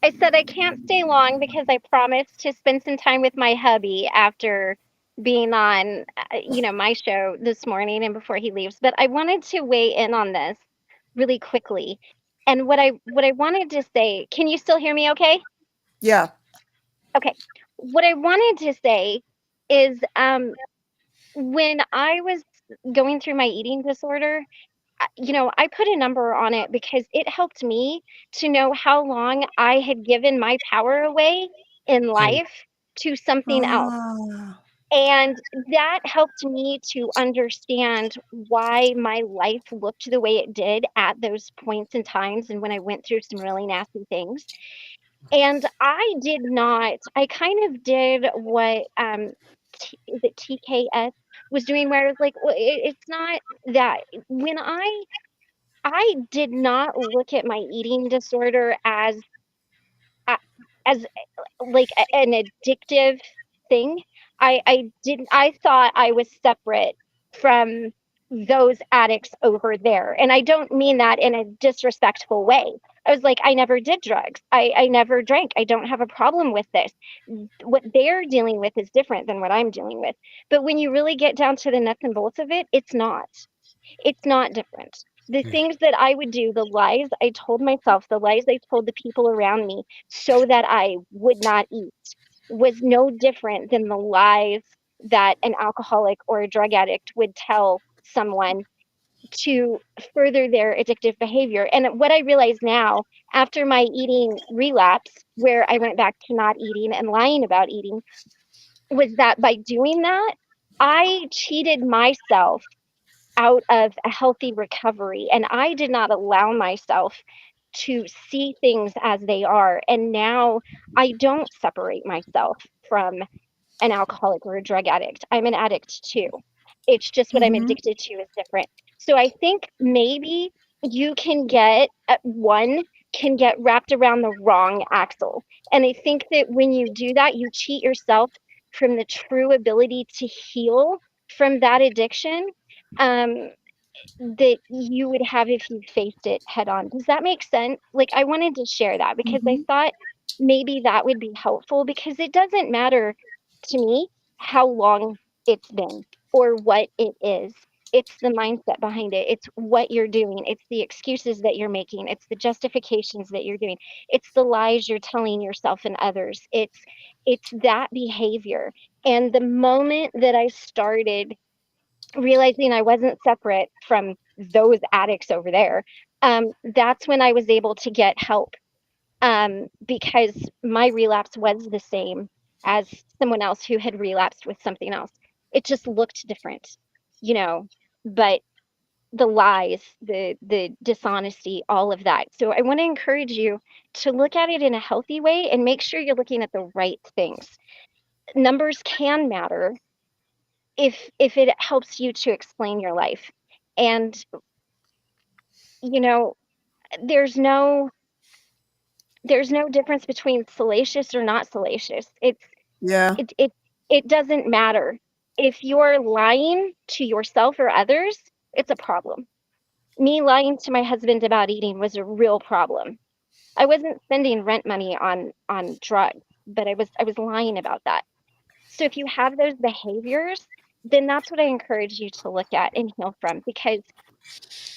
I said I can't stay long because I promised to spend some time with my hubby after being on, my show this morning and before he leaves. But I wanted to weigh in on this really quickly. And what I wanted to say, can you still hear me okay? Yeah. Okay. What I wanted to say is when I was going through my eating disorder, I put a number on it because it helped me to know how long I had given my power away in life to something else. Ah, And that helped me to understand why my life looked the way it did at those points in times and when I went through some really nasty things. And I kind of did what is it TKS was doing, where I was like, well, it's not that. When I did not look at my eating disorder a- as like an addictive thing. I thought I was separate from those addicts over there. And I don't mean that in a disrespectful way. I was like, I never did drugs. I never drank. I don't have a problem with this. What they're dealing with is different than what I'm dealing with. But when you really get down to the nuts and bolts of it, it's not different. The things that I would do, the lies I told myself, the lies I told the people around me so that I would not eat was no different than the lies that an alcoholic or a drug addict would tell someone to further their addictive behavior. And what I realize now, after my eating relapse, where I went back to not eating and lying about eating, was that by doing that, I cheated myself out of a healthy recovery. And I did not allow myself to see things as they are. And now I don't separate myself from an alcoholic or a drug addict. I'm an addict too. It's just what I'm mhm, addicted to is different. So I think maybe you can one can get wrapped around the wrong axle. And I think that when you do that, you cheat yourself from the true ability to heal from that addiction. Um, that you would have if you faced it head on. Does that make sense? Like, I wanted to share that because I mhm, thought maybe that would be helpful, because it doesn't matter to me how long it's been or what it is. It's the mindset behind it. It's what you're doing. It's the excuses that you're making. It's the justifications that you're doing. It's the lies you're telling yourself and others. It's that behavior. And the moment that I started realizing I wasn't separate from those addicts over there, that's when I was able to get help, because my relapse was the same as someone else who had relapsed with something else. It just looked different, you know, but the lies, the dishonesty, all of that. So I want to encourage you to look at it in a healthy way and make sure you're looking at the right things. Numbers can matter if it helps you to explain your life. And you know, there's no there's no difference between salacious or not salacious. yeah, It it it doesn't matter. If you're lying to yourself or others, it's a problem. Me lying to my husband about eating was a real problem. I wasn't spending rent money on drugs, but I was lying about that. So if you have those behaviors, then that's what I encourage you to look at and heal from, because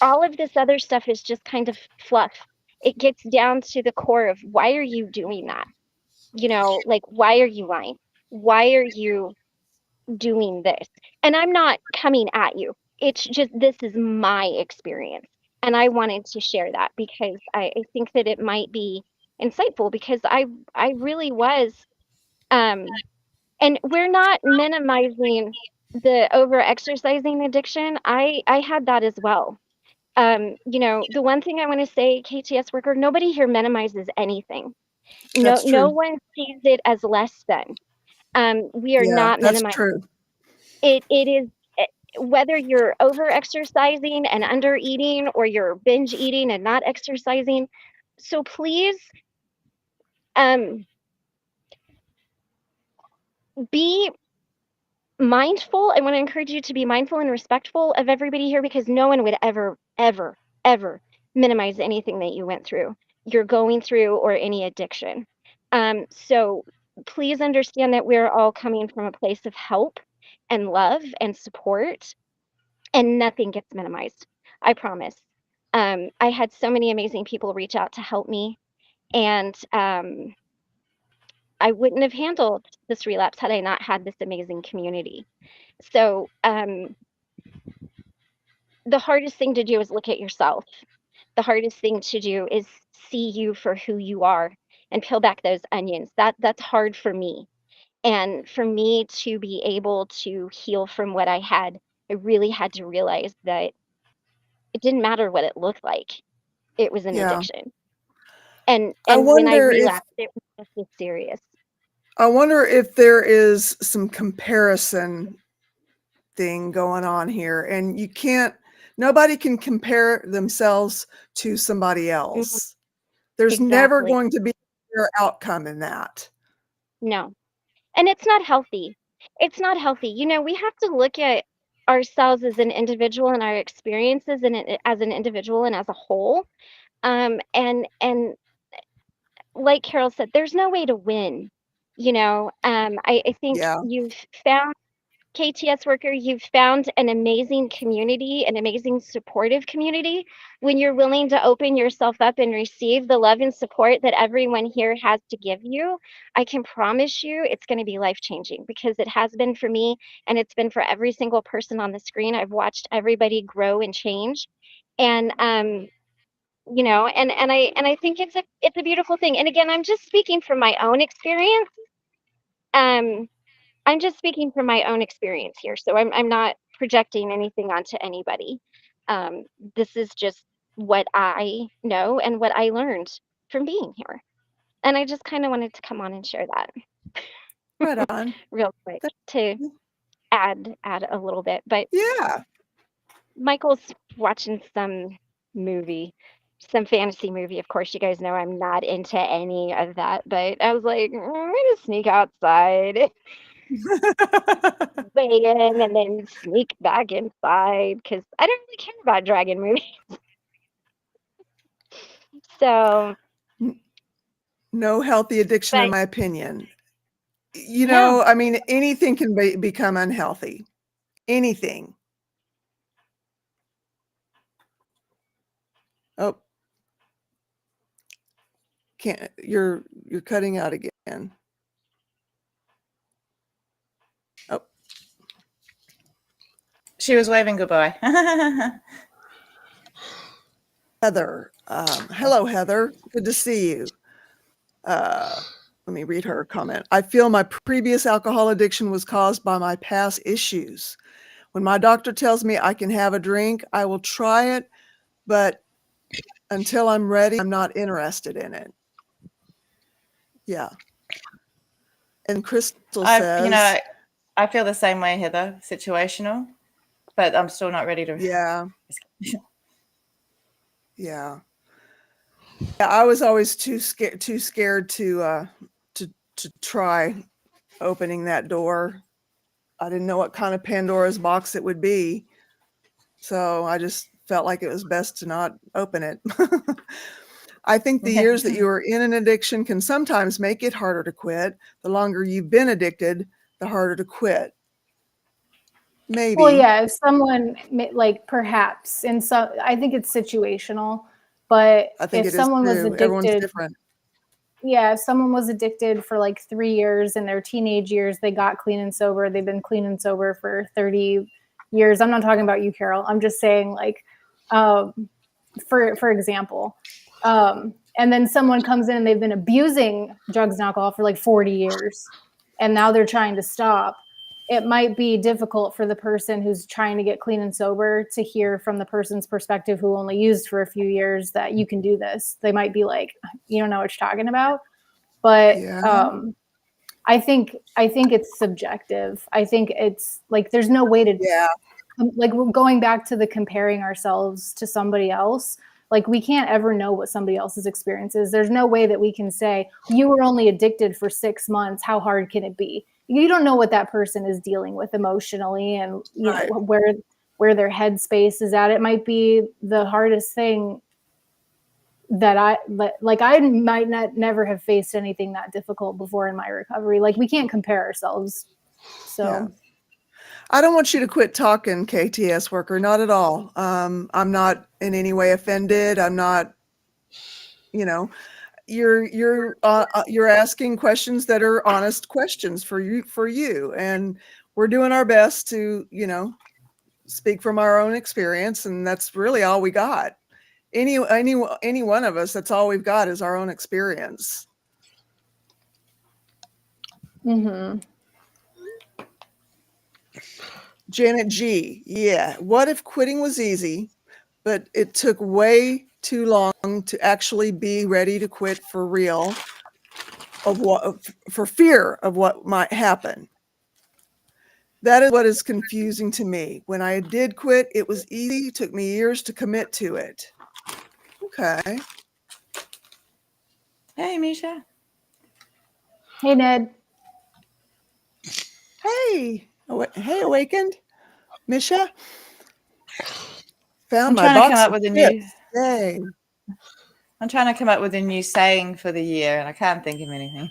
all of this other stuff is just kind of fluff. It gets down to the core of, why are you doing that? Like, why are you lying? Why are you doing this? And I'm not coming at you. It's just, this is my experience. And I wanted to share that because I think that it might be insightful, because I really was, um, and we're not minimizing the over exercising addiction. I had that as well. The one thing I want to say, KTS worker, nobody here minimizes anything. No, that's no true. one sees it as less than. We are Yeah, not that's minimizing. true. It is, whether you're over exercising and under eating, or you're binge eating and not exercising. So please, um, be mindful. I want to encourage you to be mindful and respectful of everybody here, because no one would ever, ever, ever minimize anything that you went through, you're going through, or any addiction. So please understand that we're all coming from a place of help and love and support, and nothing gets minimized. I promise. I had so many amazing people reach out to help me, and I wouldn't have handled this relapse had I not had this amazing community. So the hardest thing to do is look at yourself. The hardest thing to do is see you for who you are and peel back those onions. That's hard for me. And for me to be able to heal from what I had, I really had to realize that it didn't matter what it looked like. It was an Yeah. addiction. I And when I wonder if relapsed, it was just as serious. there is some comparison thing going on here, and nobody can compare themselves to somebody else. There's never Exactly. going to be a fair outcome in that. No. And it's not healthy. It's not healthy. We have to look at ourselves as an individual and our experiences as an individual and as a whole. And like Carol said, there's no way to win. I think Yeah. you've found KTS worker, you've found an amazing community, an amazing supportive community when you're willing to open yourself up and receive the love and support that everyone here has to give you. I can promise you it's going to be life-changing, because it has been for me, and it's been for every single person on the screen. I've watched everybody grow and change. And and I think it's a beautiful thing. And again, I'm just speaking from my own experience. I'm just speaking from my own experience here, so I'm not projecting anything onto anybody. This is just what I know and what I learned from being here, and I just kind of wanted to come on and share that Right on. real quick to add a little bit. But Yeah. Michael's watching some fantasy movie. Of course, you guys know I'm not into any of that, but I was like, I'm gonna sneak outside, weigh in, and then sneak back inside because I don't really care about dragon movies. So, No healthy addiction, in but my opinion. no, I mean, anything can become unhealthy. Anything. Oh, you're cutting out again. Oh, She was waving goodbye. Heather. Hello, Heather. Good to see you. Let me read her comment. I feel my previous alcohol addiction was caused by my past issues. When my doctor tells me I can have a drink, I will try it, but until I'm ready, I'm not interested in it. Yeah. And Crystal says, I feel the same way, Heather. Situational, but I'm still not ready to. yeah. Yeah. I was always too scared to try opening that door. I didn't know what kind of Pandora's box it would be. So I just felt like it was best to not open it. I think the years that you are in an addiction can sometimes make it harder to quit. The longer you've been addicted, the harder to quit. Maybe. Well, yeah, if someone like perhaps I think it's situational, but I think if it is someone was too. Everyone's addicted, different. yeah, if someone was addicted for like 3 years in their teenage years, they got clean and sober, they've been clean and sober for 30 years. I'm not talking about you, Carol. I'm just saying, like, for example, and then someone comes in and they've been abusing drugs and alcohol for like 40 years, and now they're trying to stop. It might be difficult for the person who's trying to get clean and sober to hear from the person's perspective who only used for a few years that you can do this. They might be like, you don't know what you're talking about. But Yeah. I think it's subjective. I think it's like there's no way to, like, going back to the comparing ourselves to somebody else. Like, we can't ever know what somebody else's experience is. There's no way that we can say, you were only addicted for 6 months. How hard can it be? You don't know what that person is dealing with emotionally, and you know where their headspace is at. It might be the hardest thing that I might never have faced anything that difficult before in my recovery. Like, we can't compare ourselves. So yeah. I don't want you to quit talking, KTS worker. Not at all. I'm not in any way offended. I'm not, you're asking questions that are honest questions for you, and we're doing our best to, speak from our own experience, and that's really all we got. Any one of us, that's all we've got is our own experience. Mm-hmm. Janet G. Yeah. What if quitting was easy, but it took way too long to actually be ready to quit for real, for fear of what might happen? That is what is confusing to me. When I did quit, it was easy. It took me years to commit to it. Okay. Hey, Misha. Hey, Ned. Hey, Awakened, Misha. Found I'm my trying to box come up of with a chips. new. Yay. I'm trying to come up with a new saying for the year, and I can't think of anything.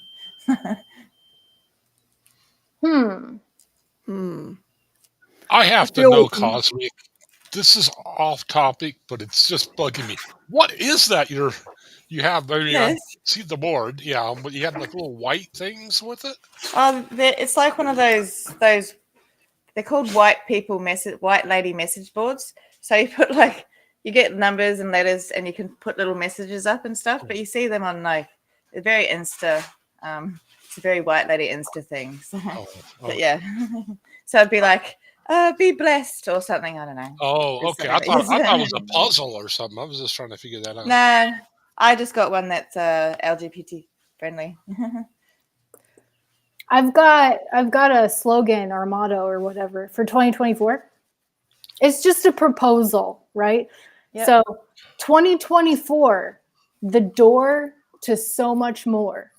I have to feel know, we can- Cosmic. This is off topic, but it's just bugging me. What is that you have? I mean, I Yes. see the board, yeah, but you have like little white things with it. Oh, it's like one of those. They're called white lady message boards. So you put you get numbers and letters, and you can put little messages up and stuff. But you see them on they're very Insta. It's a very white lady Insta thing. So, but yeah. So it'd be like, be blessed or something. I don't know. Oh, It's okay. something I that thought it was a puzzle or something. I was just trying to figure that out. No, I just got one that's LGBT friendly. I've got a slogan or motto or whatever for 2024. It's just a proposal, right? Yep. So 2024, the door to so much more.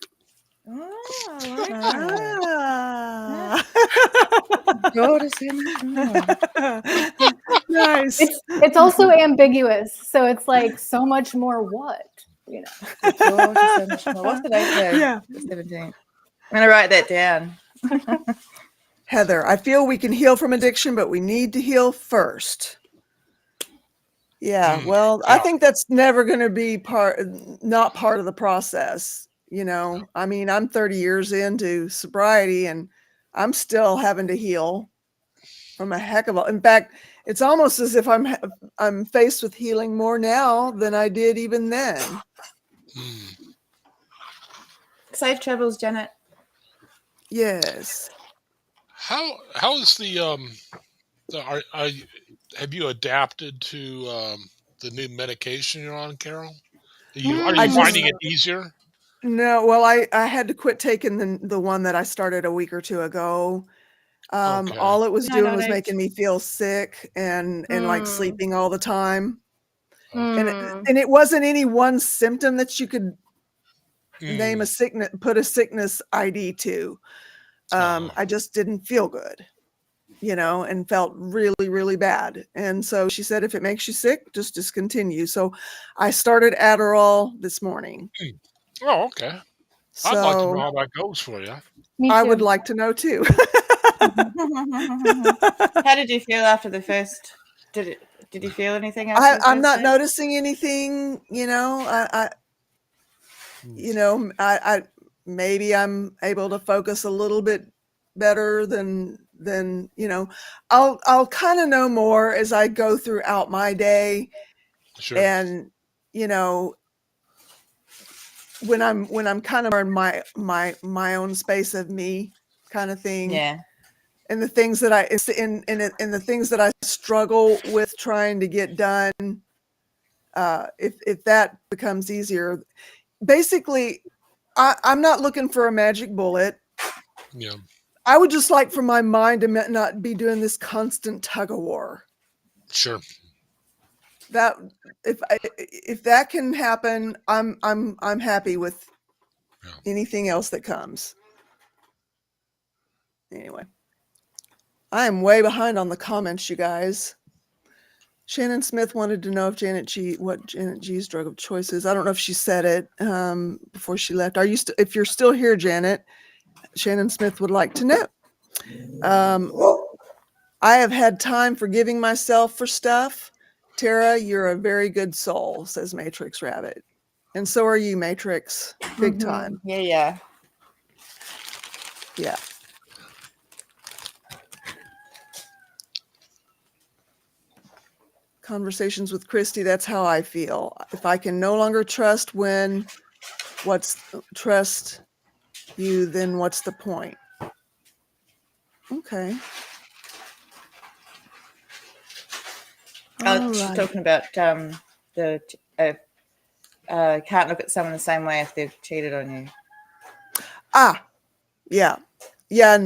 Nice. It's also ambiguous, so it's like so much more what, you know. What's the date today? Yeah. The 17th. I'm gonna write that down. Heather, I feel we can heal from addiction, but we need to heal first. Yeah, well, I think that's never going to be not part of the process. I mean, I'm 30 years into sobriety, and I'm still having to heal from a heck of a. In fact, it's almost as if I'm faced with healing more now than I did even then. Safe travels, Janet. Yes. How is have you adapted to the new medication you're on, Carol? Are you finding it easier? No, well, I had to quit taking the one that I started a week or two ago. Okay. All it was No, doing no, was no. making me feel sick and like sleeping all the time. Mm. And it wasn't any one symptom that you could name put a sickness ID to. I just didn't feel good, and felt really, really bad. And so she said, if it makes you sick, just discontinue. So I started Adderall this morning. Oh, okay. So I'd like to know how that goes for you. Me I too. would like to know too. How did you feel after the first? Did you feel anything after the first I'm not day? noticing anything, I maybe I'm able to focus a little bit better than I'll kind of know more as I go throughout my day. Sure. And when I'm kind of in my own space of me kind of thing. Yeah. And the things that in the things that I struggle with trying to get done, if that becomes easier, basically, I'm not looking for a magic bullet. Yeah. I would just like for my mind to not be doing this constant tug of war. Sure. That if that can happen, I'm happy with anything else that comes. Anyway, I am way behind on the comments, you guys. Shannon Smith wanted to know what Janet G's drug of choice is. I don't know if she said it before she left. If you're still here, Janet, Shannon Smith would like to know. I have had time forgiving myself for stuff. Tara, you're a very good soul, says Matrix Rabbit. And so are you, Matrix. Big time. Yeah. Yeah. conversations with Christy, that's how I feel. If I can no longer trust trust you, then what's the point? Okay. I was talking about the can't look at someone the same way if they've cheated on you. Yeah. Yeah.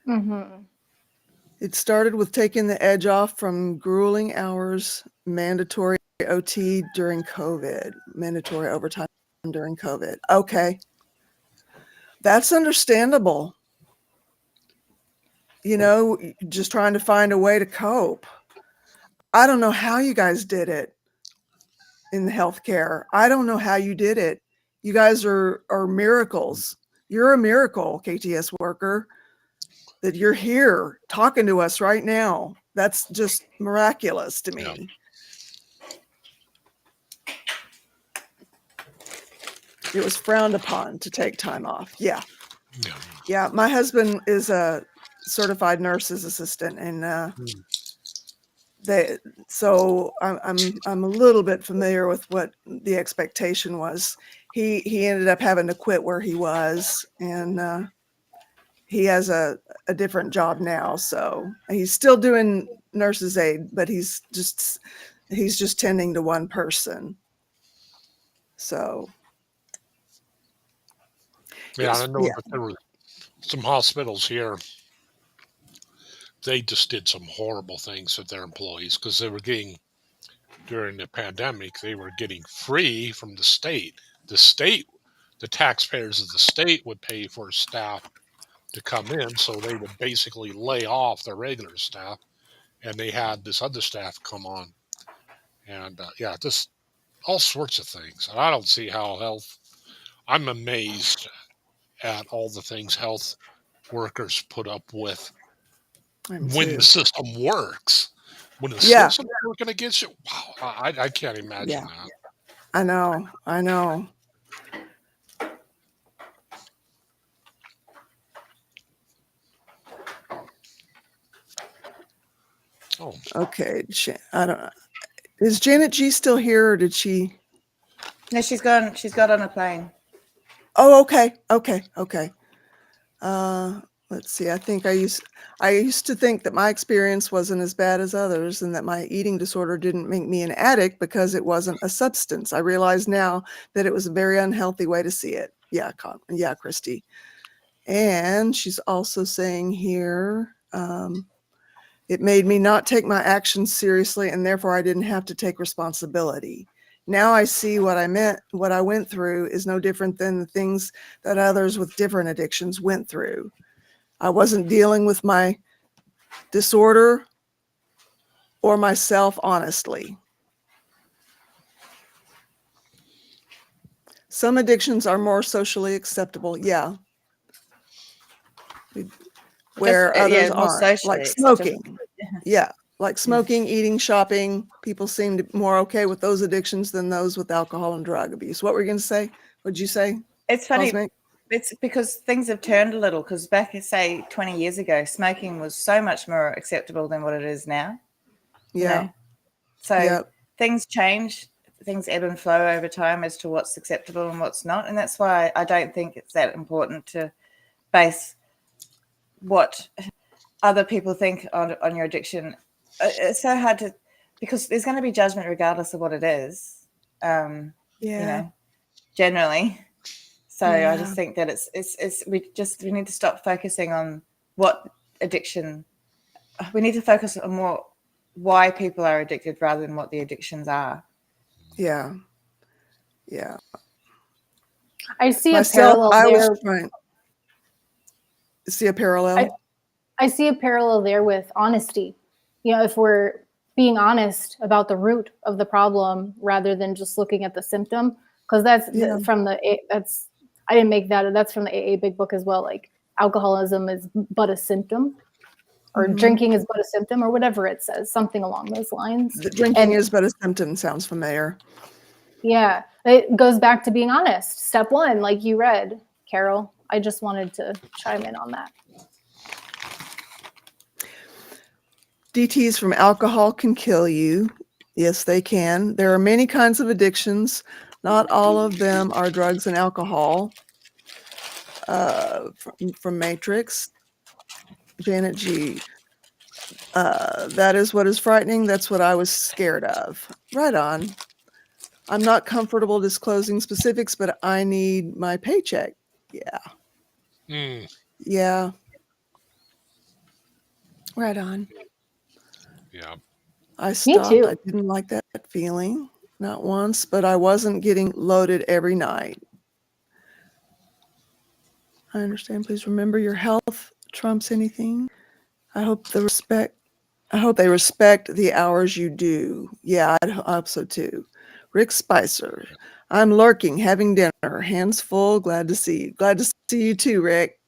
Mm-hmm. It started with taking the edge off from grueling hours, mandatory OT during COVID, mandatory overtime during COVID. Okay. That's understandable. Just trying to find a way to cope. I don't know how you guys did it in the healthcare. I don't know how you did it. You guys are miracles. You're a miracle, KTS worker, that you're here talking to us right now. That's just miraculous to me. It was frowned upon to take time off. Yeah. My husband is a certified nurse's assistant, and so I'm a little bit familiar with what the expectation was. He ended up having to quit where he was, and he has a different job now. So he's still doing nurse's aid, but he's just tending to one person. So I know that there were some hospitals here. They just did some horrible things with their employees because they were getting, during the pandemic, they were getting free from the state. The taxpayers of the state would pay for staff to come in, so they would basically lay off their regular staff, and they had this other staff come on. And just all sorts of things. And I don't see how I'm amazed at all the things health workers put up with when the system works. When the system's working against you, wow, I can't imagine that. I know. Oh, okay. I don't know. Is Janet G still here, or did she? No, she's gone. She's got on a plane. Oh, okay. Let's see. I think I used to think that my experience wasn't as bad as others, and that my eating disorder didn't make me an addict because it wasn't a substance. I realize now that it was a very unhealthy way to see it. Yeah, Christy. And she's also saying here, it made me not take my actions seriously, and therefore I didn't have to take responsibility. Now I see what I went through is no different than the things that others with different addictions went through. I wasn't dealing with my disorder or myself honestly. Some addictions are more socially acceptable. Yeah. Where others aren't, like smoking. Like smoking, eating, shopping. People seem more okay with those addictions than those with alcohol and drug abuse. What were you going to say? What'd you say? It's funny. It's because things have turned a little, because back, say, 20 years ago, smoking was so much more acceptable than what it is now. Yeah. So things change, things ebb and flow over time as to what's acceptable and what's not. And that's why I don't think it's that important to base what other people think on your addiction. It's so hard to, because there's going to be judgment regardless of what it is, generally. So I just think that we need to stop focusing on what addiction. We need to focus on more why people are addicted rather than what the addictions are. Yeah. I see a parallel there. See a parallel? I see a parallel there with honesty. If we're being honest about the root of the problem rather than just looking at the symptom, because that's I didn't make that. That's from the AA Big Book as well. Like alcoholism is but a symptom, or drinking is but a symptom, or whatever it says, something along those lines. The drinking is but a symptom sounds familiar. Yeah, it goes back to being honest. Step one, like you read, Carol. I just wanted to chime in on that. DTs from alcohol can kill you. Yes, they can. There are many kinds of addictions. Not all of them are drugs and alcohol. From Matrix, Janet G. That is what is frightening. That's what I was scared of. Right on. I'm not comfortable disclosing specifics, but I need my paycheck. Yeah. Yeah. Right on. Yeah. I stopped. too. I didn't like that feeling, not once, but I wasn't getting loaded every night. I understand. Please remember your health trumps anything. I hope they respect the hours you do. Yeah, I hope so too. Rick Spicer. I'm lurking, having dinner. Hands full. Glad to see you. Glad to see you too, Rick.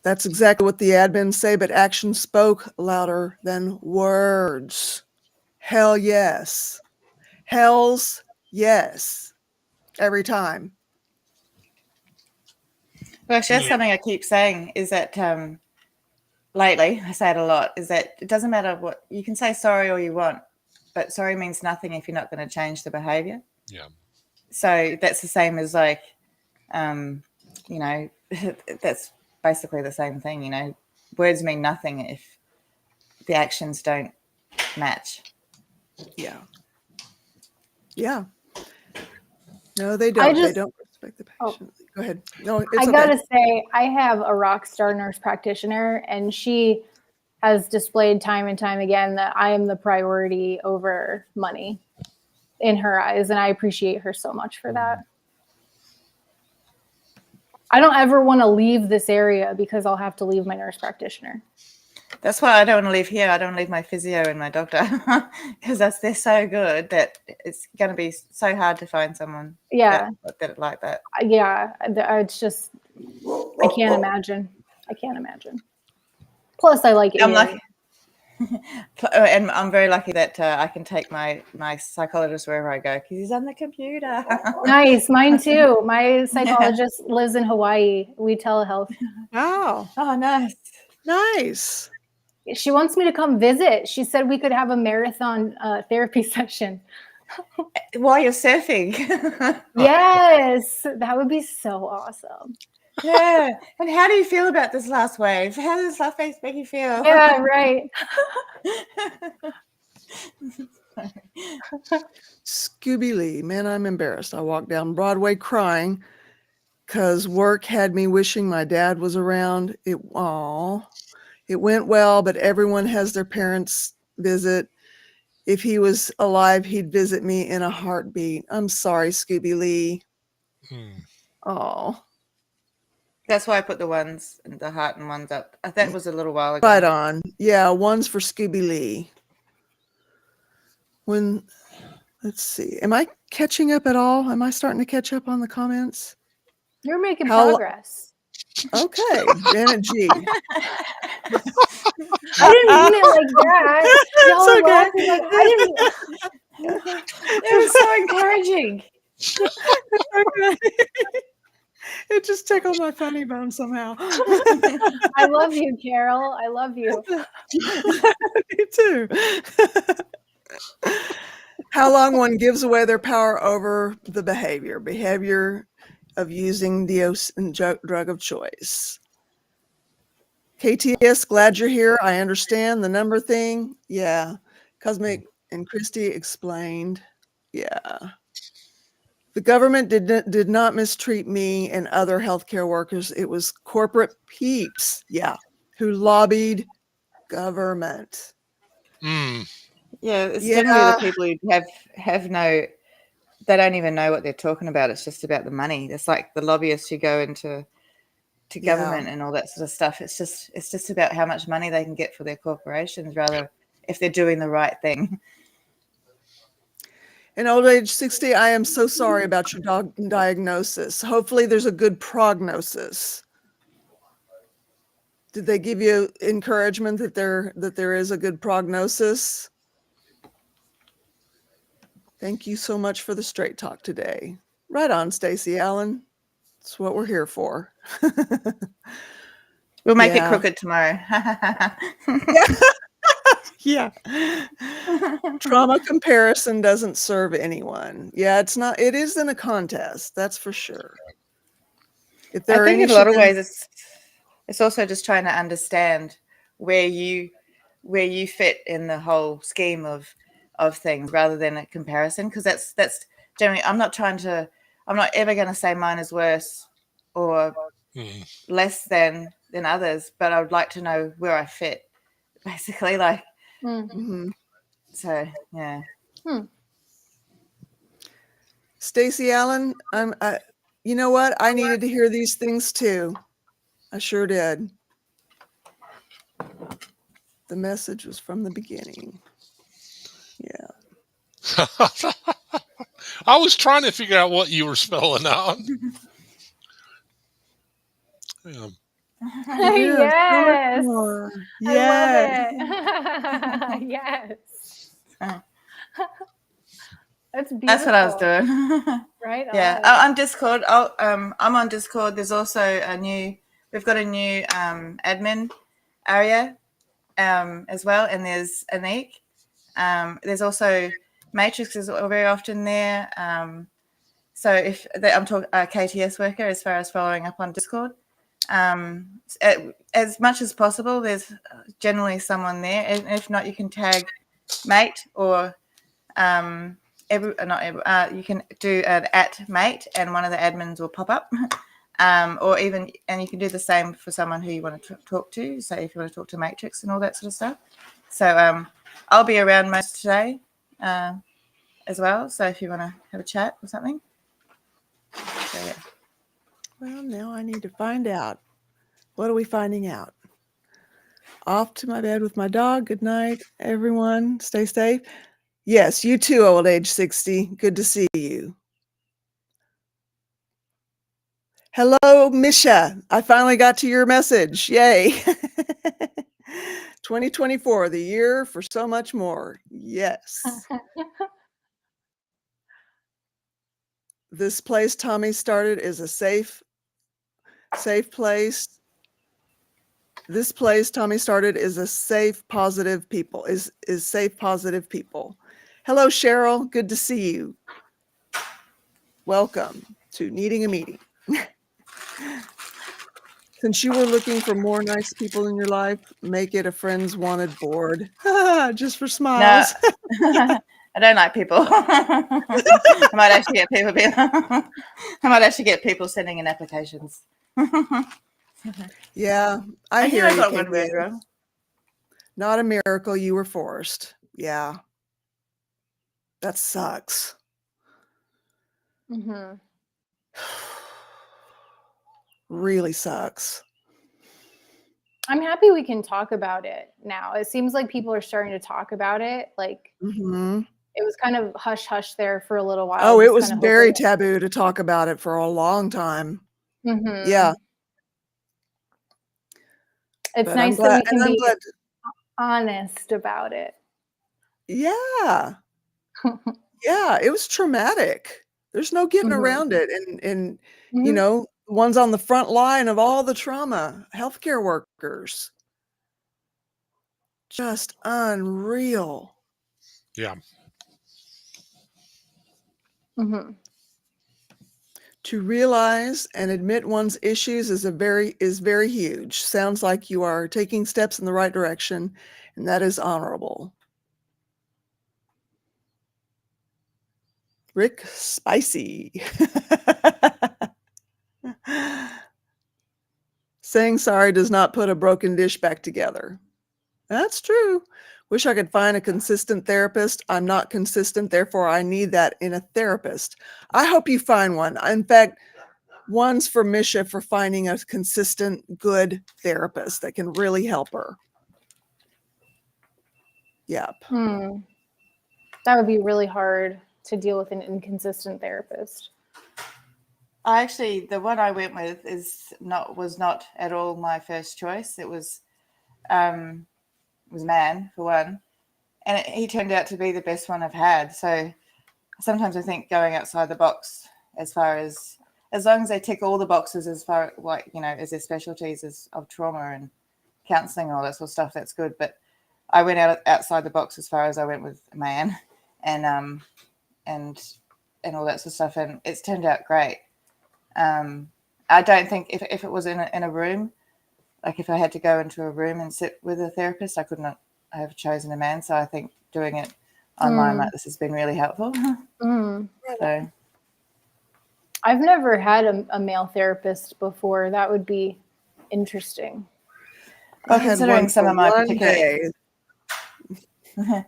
That's exactly what the admins say, but action spoke louder than words. Hell yes. Hells yes. Every time. Well, actually, that's something I keep saying is that lately, I say it a lot, is that it doesn't matter what you can say sorry all you want, but sorry means nothing if you're not going to change the behavior. Yeah. So that's the same as like, you know, that's basically the same thing. You know, words mean nothing if the actions don't match. Yeah. Yeah. No, they don't. They don't respect the patient. Oh. Go ahead. No, it's I okay. gotta say, I have a rock star nurse practitioner, and she has displayed time and time again that I am the priority over money in her eyes, and I appreciate her so much for that. I don't ever want to leave this area because I'll have to leave my nurse practitioner. That's why I don't want to leave here. I don't leave my physio and my doctor because they're so good that it's going to be so hard to find someone that like that. Yeah, it's just, I can't imagine. I can't imagine. Plus, I like it I'm here. lucky. And I'm very lucky that I can take my psychologist wherever I go because he's on the computer. Nice. Mine too. My psychologist lives in Hawaii. We telehealth. Wow. Oh, nice. Nice. She wants me to come visit. She said we could have a marathon therapy session. While you're surfing. Yes. That would be so awesome. Yeah. And how do you feel about this last wave? How does this last wave make you feel? Yeah, right. Scooby Lee. Man, I'm embarrassed. I walked down Broadway crying because work had me wishing my dad was around. It went well, but everyone has their parents visit. If he was alive, he'd visit me in a heartbeat. I'm sorry, Scooby Lee. Oh. That's why I put the ones, the heart and ones up. That was a little while ago. Right on. Yeah, one's for Scooby Lee. Let's see. Am I catching up at all? Am I starting to catch up on the comments? You're making progress. Okay, Janet G. I didn't mean it like that. Y'all It's are okay. laughing like I didn't. It was so encouraging. It just tickled my funny bone somehow. I love you, Carol. I love you. Me too. How long one gives away their power over the behavior of using the drug of choice. KTS, glad you're here. I understand the number thing. Yeah. Cosmic and Christy explained. Yeah. The government did not mistreat me and other healthcare workers. It was corporate peeps, who lobbied government. Yeah, it's generally the people who have no, they don't even know what they're talking about. It's just about the money. It's like the lobbyists who go into government and all that sort of stuff. It's just about how much money they can get for their corporations, rather if they're doing the right thing. In old age 60, I am so sorry about your diagnosis. Hopefully there's a good prognosis. Did they give you encouragement that there is a good prognosis? Thank you so much for the straight talk today. Right on, Stacey Allen. That's what we're here for. We'll make it Yeah. crooked tomorrow. Yeah. Trauma comparison doesn't serve anyone. Yeah, it isn't a contest, that's for sure. If there I are think any in a lot of shenanigans- ways it's also just trying to understand where you fit in the whole scheme of things rather than a comparison, because that's generally I'm not ever going to say mine is worse or less than others, but I would like to know where I fit, basically, like Mhm. so yeah. Stacey Allen, you know what? I needed to hear these things too. I sure did. The message was from the beginning. Yeah. I was trying to figure out what you were spelling out. Yeah. Yeah, so much Yes. more. I love it. Yes. That's beautiful. That's what I was doing. Right Yeah. on. On Discord. I'm on Discord. There's also we've got a new admin area as well, and there's Anik. There's also Matrix is very often there. So if I'm talking KTS worker as far as following up on Discord, as much as possible, there's generally someone there. And if not, you can tag mate or you can do an @mate and one of the admins will pop up. Or even, and you can do the same for someone who you want to talk to. Say if you want to talk to Matrix and all that sort of stuff. So I'll be around most today as well. So if you want to have a chat or something. So yeah. Well, now I need to find out. What are we finding out? Off to my bed with my dog. Good night, everyone. Stay safe. Yes, you too, old age 60. Good to see you. Hello, Misha. I finally got to your message. Yay. 2024, the year for so much more. Yes. This place Tommy started is a safe place. This place Tommy started is a safe, positive people, is safe, positive people. Hello, Cheryl. Good to see you. Welcome to Needing a Meeting. Since you were looking for more nice people in your life, make it a friends wanted board. Just for smiles. No, I don't like people. I might actually get people sending in applications. Yeah, I hear you, got one KPN. murderer. Not a miracle, you were forced. Yeah. That sucks. Mm-hmm. Really sucks. I'm happy we can talk about it now. It seems like people are starting to talk about it. Like it was kind of hush hush there for a little while. Oh, it was kind of very taboo to talk about it for a long time. Yeah. It's But nice that we can be honest about it. Yeah. Yeah, it was traumatic. There's no getting around it. And you know, ones on the front line of all the trauma, healthcare workers. Just unreal. Yeah. To realize and admit one's issues is very huge. Sounds like you are taking steps in the right direction, and that is honorable. Rick Spicy. Saying sorry does not put a broken dish back together. That's true. Wish I could find a consistent therapist. I'm not consistent, therefore I need that in a therapist. I hope you find one. In fact, one's for Misha for finding a consistent, good therapist that can really help her. Yep. That would be really hard to deal with an inconsistent therapist. The one I went with was not at all my first choice. It was man for one, and he turned out to be the best one I've had. So sometimes I think going outside the box, as far as as long as they tick all the boxes as far like as their specialties of trauma and counselling and all that sort of stuff, that's good. But I went outside the box as far as I went with a man, and all that sort of stuff, and it's turned out great. I don't think if it was in a room, like if I had to go into a room and sit with a therapist, I could not have chosen a man. So I think doing it online like this has been really helpful. So I've never had a male therapist before. That would be interesting. Well, considering some of my particular...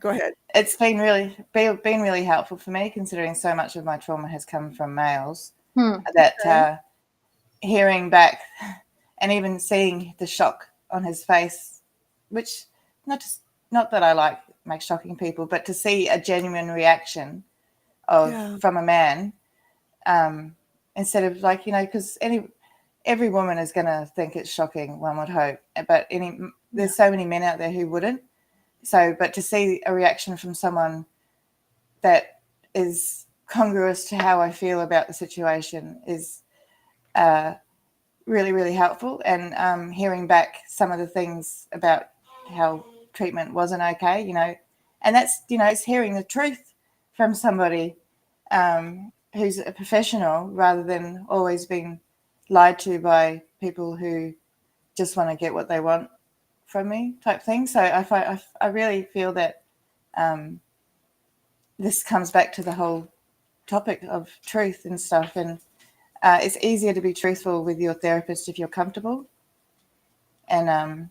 Go ahead. It's been really helpful for me, considering so much of my trauma has come from males. That hearing back and even seeing the shock on his face, which not that I make shocking people, but to see a genuine reaction from a man, instead of because every woman is going to think it's shocking, one would hope, but there's so many men out there who wouldn't. So, but to see a reaction from someone that is congruous to how I feel about the situation is really, really helpful. And hearing back some of the things about how treatment wasn't okay, and that's, it's hearing the truth from somebody who's a professional rather than always being lied to by people who just want to get what they want from me type thing. So I really feel that this comes back to the whole topic of truth and stuff, and it's easier to be truthful with your therapist if you're comfortable, and I'm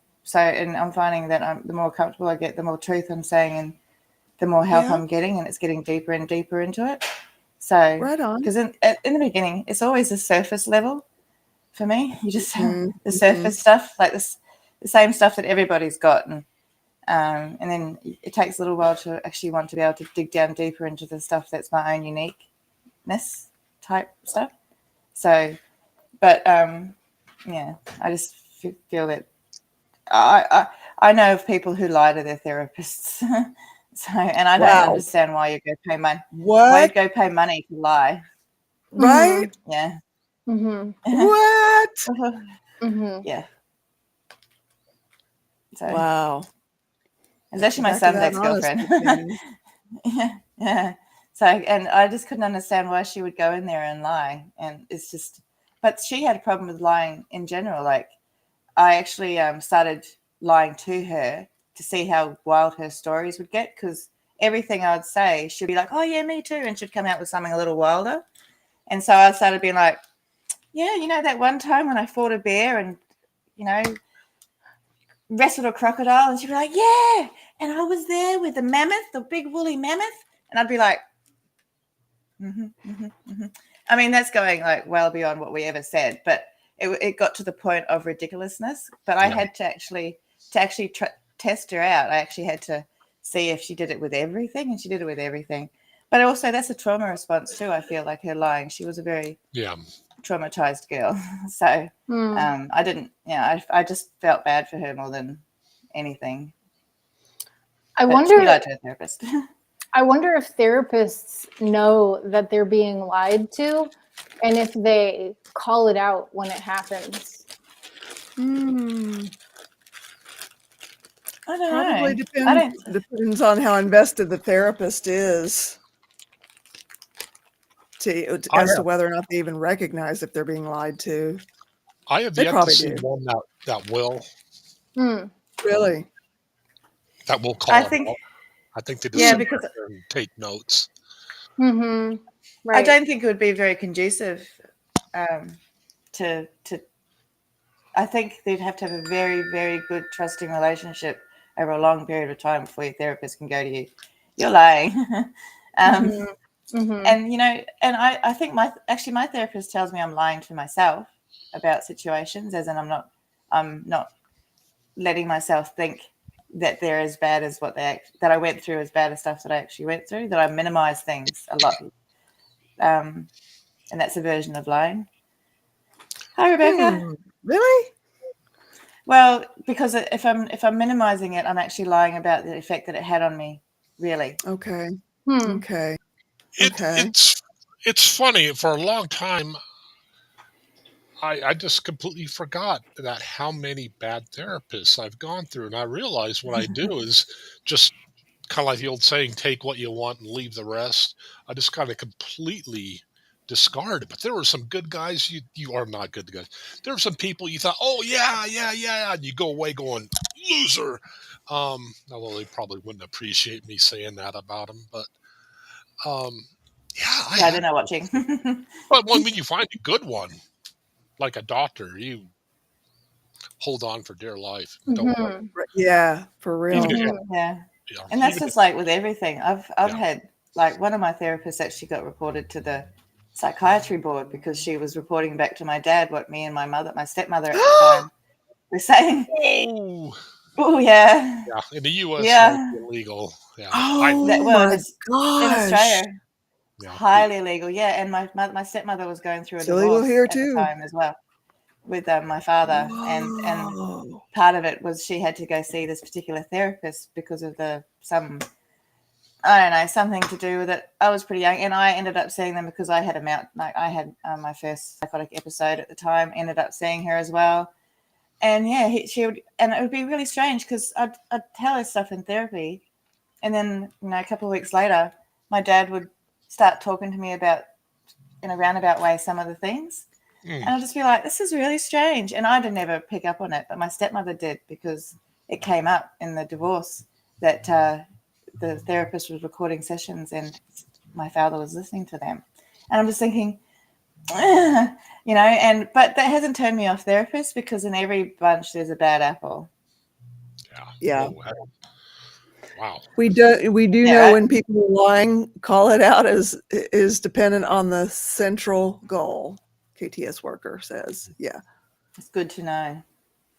finding that the more comfortable I get, the more truth I'm saying and the more help I'm getting, and it's getting deeper and deeper into it. So right on, because in the beginning it's always the surface level for me. You just the surface stuff, like this, the same stuff that everybody's got, and then it takes a little while to actually want to be able to dig down deeper into the stuff that's my own uniqueness type stuff. So, but I just feel that I know of people who lie to their therapists. So, and I don't understand why you go pay money. Why you go pay money to lie? Right? Yeah. What? Yeah. So, wow. it's actually my son's ex-girlfriend. Yeah. So, and I just couldn't understand why she would go in there and lie. And it's just, but she had a problem with lying in general. Like, I actually started lying to her to see how wild her stories would get, because everything I'd say, she'd be like, oh, yeah, me too. And she'd come out with something a little wilder. And so I started being like, yeah, that one time when I fought a bear and, wrestled a crocodile, and she'd be like, yeah, and I was there with the mammoth, the big woolly mammoth. And I'd be like, I mean, that's going like well beyond what we ever said, but it got to the point of ridiculousness. But I had to actually test her out. I actually had to see if she did it with everything, and she did it with everything. But also that's a trauma response too. I feel like her lying. She was a very traumatized girl. So I didn't, I just felt bad for her more than anything. I wonder, she lied to her therapist. I wonder if therapists know that they're being lied to, and if they call it out when it happens. I don't Probably know. Depends on how invested the therapist is as to whether or not they even recognize if they're being lied to. I have yet to see one that will. Really? That will call it out. I think they just sit there and take notes. Right. I don't think it would be very conducive to I think they'd have to have a very, very good trusting relationship over a long period of time before your therapist can go to you, you're lying. And, and I think my therapist tells me I'm lying to myself about situations, as in I'm not letting myself think that they're as bad as that I went through, as bad as stuff that I actually went through, that I minimize things a lot. And that's a version of lying. Hi, Rebecca. Really? Well, because if I'm minimizing it, I'm actually lying about the effect that it had on me. Really. Okay. It's funny. For a long time, I just completely forgot that how many bad therapists I've gone through, and I realize what I do is just kind of like the old saying, "Take what you want and leave the rest." I just kind of completely discard it. But there were some good guys. You are not good guys. There were some people you thought, "Oh yeah, yeah, yeah," and you go away going, "Loser." Although they probably wouldn't appreciate me saying that about them, but yeah, I Yeah, had. they're not watching. But when you find a good one, like a doctor, you hold on for dear life. Don't Mhm. Yeah, for even real. if, Mhm. Yeah. yeah, And that's even if, just like with everything. I've yeah. had, like, one of my therapists actually got reported to the psychiatry board because she was reporting back to my dad what me and my stepmother at the time were saying. Oh, Oh yeah, yeah. In the U.S., that's yeah. illegal. Yeah, Oh Well, my in gosh. Australia, it's yeah. highly illegal. Yeah, and my stepmother was going through a It's illegal divorce here at the too. time as well with my father, and Whoa. part of it was she had to go see this particular therapist because of some, I don't know, something to do with it. I was pretty young, and I ended up seeing them because I had I had my first psychotic episode at the time. Ended up seeing her as well, and yeah, she would, and it would be really strange because I'd tell her stuff in therapy, and then a couple of weeks later, my dad would start talking to me about, in a roundabout way, some of the things, and I'd just be like, "This is really strange," and I'd never pick up on it, but my stepmother did because it came up in the divorce that the therapist was recording sessions and my father was listening to them, and I'm just thinking, but that hasn't turned me off therapists because in every bunch there's a bad apple. Yeah. Oh, wow. We do Yeah, know right? when people are lying, call it out as is dependent on the central goal. KTS worker says. Yeah. It's good to know.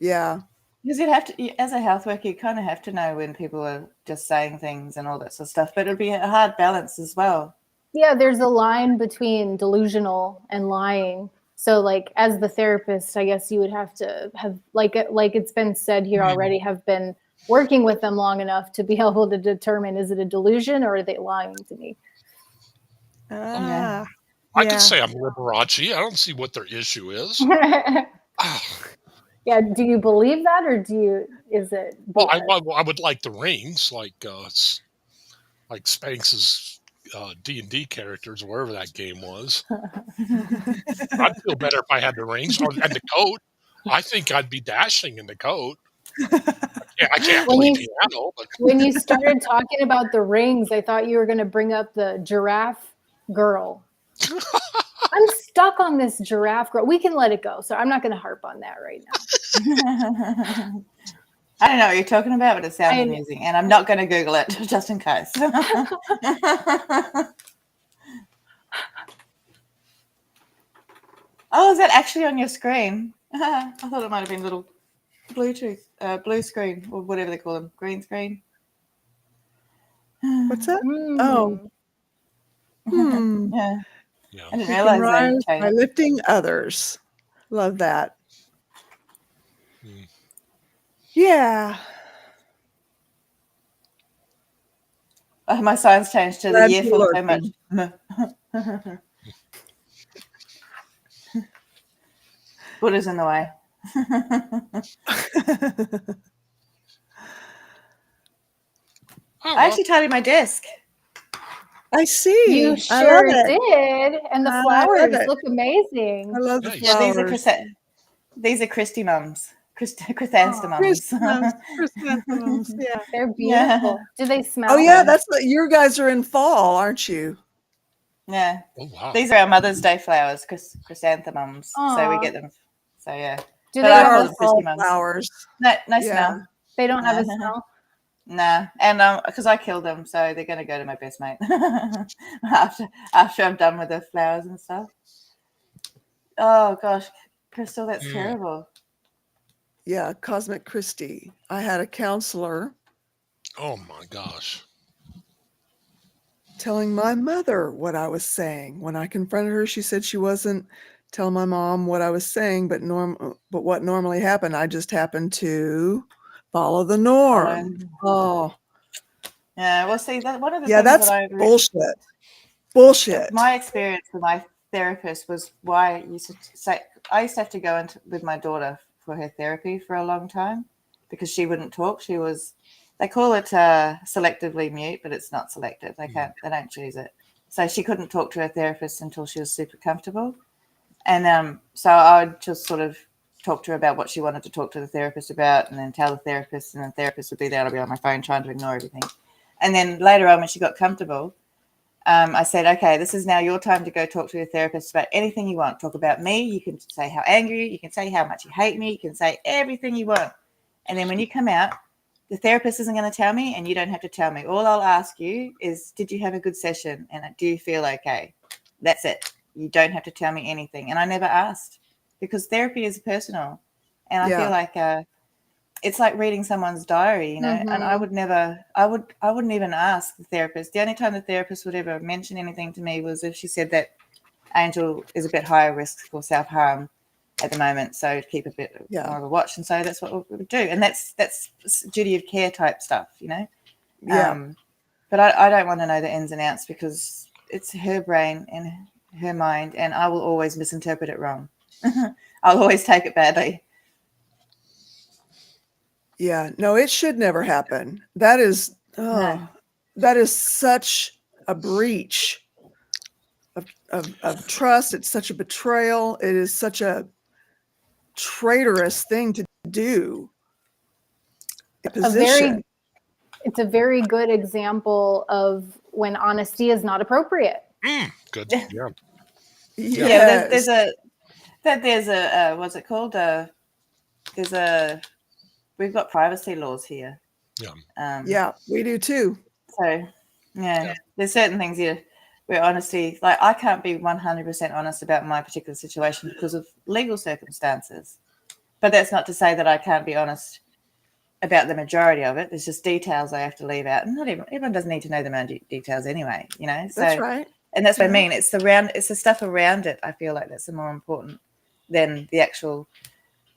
Yeah. Because you'd have to, as a health worker, you kind of have to know when people are just saying things and all that sort of stuff. But it'd be a hard balance as well. Yeah, there's a line between delusional and lying. So, like, as the therapist, I guess you would have to have, like it's been said here already, have been working with them long enough to be able to determine, is it a delusion or are they lying to me? Yeah. I could say I'm Liberace. I don't see what their issue is. Yeah, do you believe that, or is it Well, BS? I would like the rings, like Spanx's D&D characters, or wherever that game was. I'd feel better if I had the rings and the coat. I think I'd be dashing in the coat. I can't When play you piano, but when you started talking about the rings, I thought you were going to bring up the giraffe girl. I'm stuck on this giraffe girl. We can let it go, so I'm not going to harp on that right now. I don't know what you're talking about, but it sounds amusing. And I'm not going to Google it just in case. Oh, is that actually on your screen? I thought it might have been a little Bluetooth, blue screen, or whatever they call them, green screen. What's that? Oh. Yeah. yeah. I didn't You can realize they rise by changed. lifting others. Love that. Mm. Yeah. My signs changed to the Glad year you're full so much. lurking. Buddha's in the way. I actually tidied my desk. I see. You I love sure it. did, and the I love flowers it. look amazing. I love the Nice. Yeah, flowers. these are Christy mums, chrysanthemums. Chrysanthemums. Yeah. They're Yeah, beautiful. Do they smell? Oh yeah, that's what your guys are in fall, aren't you? yeah. Oh, wow. These are our Mother's Day flowers, chrysanthemums. So we Aw. get them. So yeah. Do But they I There call are them fall Christy mums. flowers. No Yeah. smell. They don't have a No. smell. Nah, and because I killed them, so they're going to go to my best mate after I'm done with the flowers and stuff. Oh gosh, Crystal, that's terrible. Yeah, Cosmic Christie. I had a counselor Oh my gosh. telling my mother what I was saying. When I confronted her, she said she wasn't telling my mom what I was saying, but what normally happened, I just happened to follow the norm. Oh, Yeah, well, see, that one of the yeah, things that's that bullshit. Bullshit. my experience with my therapist was why I used to say I used to have to go into with my daughter for her therapy for a long time because she wouldn't talk. She was, they call it selectively mute, but it's not selective. They don't choose it. So she couldn't talk to her therapist until she was super comfortable. And so I would just sort of talk to her about what she wanted to talk to the therapist about, and then tell the therapist, and the therapist would be there. I'd be on my phone trying to ignore everything. And then later on, when she got comfortable, I said, okay, this is now your time to go talk to your therapist about anything you want. Talk about me. You can say how angry, you can say how much you hate me. You can say everything you want. And then when you come out, the therapist isn't going to tell me, and you don't have to tell me. All I'll ask you is, did you have a good session? And do you feel okay? That's it. You don't have to tell me anything. And I never asked, because therapy is personal. And I feel like it's like reading someone's diary, you know. And I wouldn't even ask the therapist. The only time the therapist would ever mention anything to me was if she said that Angel is a bit higher risk for self-harm at the moment, so to keep a bit more of a watch. And so that's what we would do. And that's duty of care type stuff, you know. But I don't want to know the ins and outs, because it's her brain and her mind, and I will always misinterpret it wrong. I'll always take it badly. Yeah, no, it should never happen. That is, that is such a breach of trust. It's such a betrayal. It is such a traitorous thing to do. It's a very good example of when honesty is not appropriate. Good. Yeah. Yeah, there's a what's it called? We've got privacy laws here. Yeah. We do too. So there's certain things here where honesty, like I can't be 100% honest about my particular situation because of legal circumstances. But that's not to say that I can't be honest about the majority of it. There's just details I have to leave out, and not everyone doesn't need to know the details anyway, you know. So, that's right. And that's what I mean. It's the stuff around it. I feel like that's the more important than the actual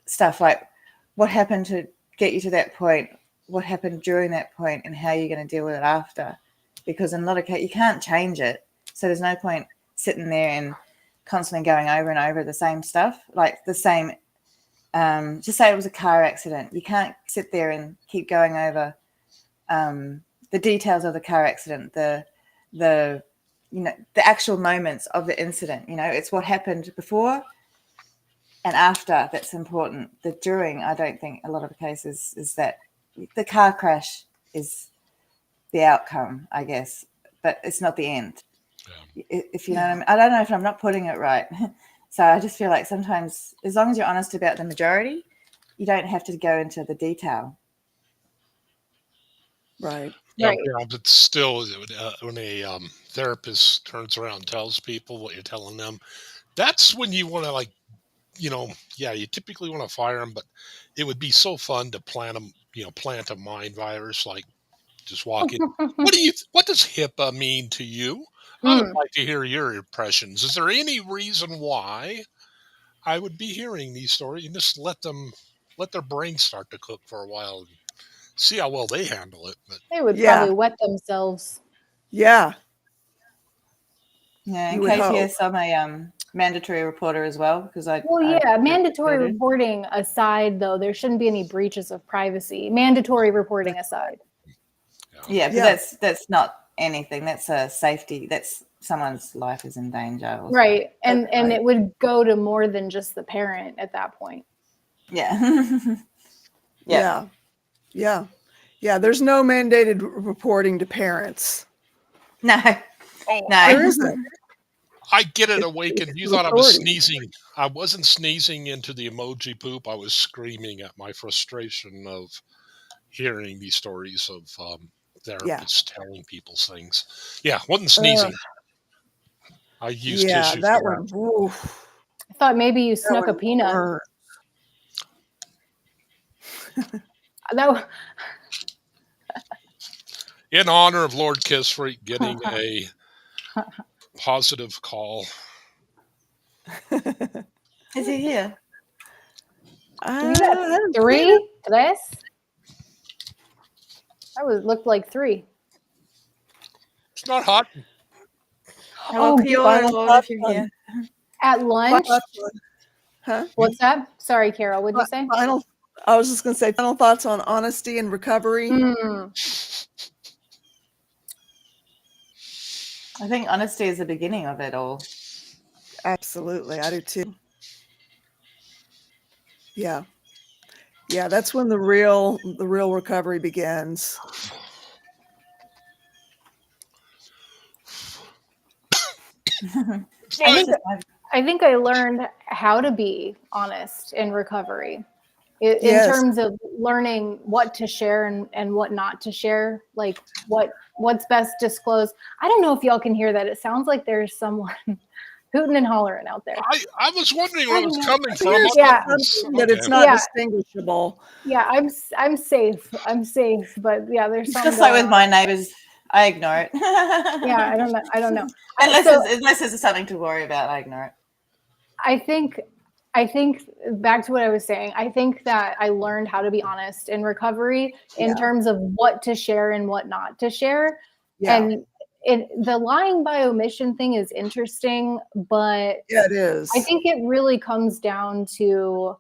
stuff. Like what happened to get you to that point, what happened during that point, and how you're going to deal with it after. Because in a lot of cases, you can't change it. So there's no point sitting there and constantly going over and over the same stuff, like the same. Just say it was a car accident. You can't sit there and keep going over the details of the car accident, the actual moments of the incident. You know, it's what happened before and after that's important. The during, I don't think a lot of the cases is that the car crash is the outcome, I guess, but it's not the end. If you know what I mean. I don't know if I'm not putting it right. So I just feel like sometimes, as long as you're honest about the majority, you don't have to go into the detail. Right. Yeah, but still, when a therapist turns around and tells people what you're telling them, that's when you want to, like, you typically want to fire them, but it would be so fun to plant a mind virus, like just walk in. What does HIPAA mean to you? I would like to hear your impressions. Is there any reason why I would be hearing these stories? And just let their brains start to cook for a while and see how well they handle it. But they would probably wet themselves. Yeah. Yeah, in case yes, I'm a mandatory reporter as well, because mandatory reporting aside, though, there shouldn't be any breaches of privacy. Mandatory reporting aside. Yeah, but that's not anything. That's a safety. That's someone's life is in danger. Right. And it would go to more than just the parent at that point. Yeah. Yeah. There's no mandated reporting to parents. No. Oh, no. There isn't. I get it, Awakened. You thought I was sneezing. I wasn't sneezing into the emoji poop. I was screaming at my frustration of hearing these stories of therapists telling people things. Yeah, wasn't sneezing. I used tissues. That one. Oof. I thought maybe you snuck a peanut. In honor of Lord Kisfreak getting a positive call. Is he here? We got 3? Tres? That looked like 3. It's not hot. If you're here. At lunch? Huh? What's that? Sorry, Carol, what'd you say? I was just going to say, final thoughts on honesty and recovery. I think honesty is the beginning of it all. Absolutely. I do too. Yeah. Yeah, that's when the real recovery begins. It's like, I think I learned how to be honest in recovery. In Yes. terms of learning what to share and what not to share, like what's best disclosed. I don't know if y'all can hear that. It sounds like there's someone hooting and hollering out there. I was wondering where it was coming from. Yeah. But it's not distinguishable. Yeah, I'm safe. I'm safe, but yeah, there's something. Just like with my neighbors, I ignore it. Yeah, I don't know. Unless there's something to worry about, I ignore it. I think back to what I was saying, I think that I learned how to be honest in recovery in terms of what to share and what not to share. Yeah. And the lying by omission thing is interesting, but yeah, it is. I think it really comes down to,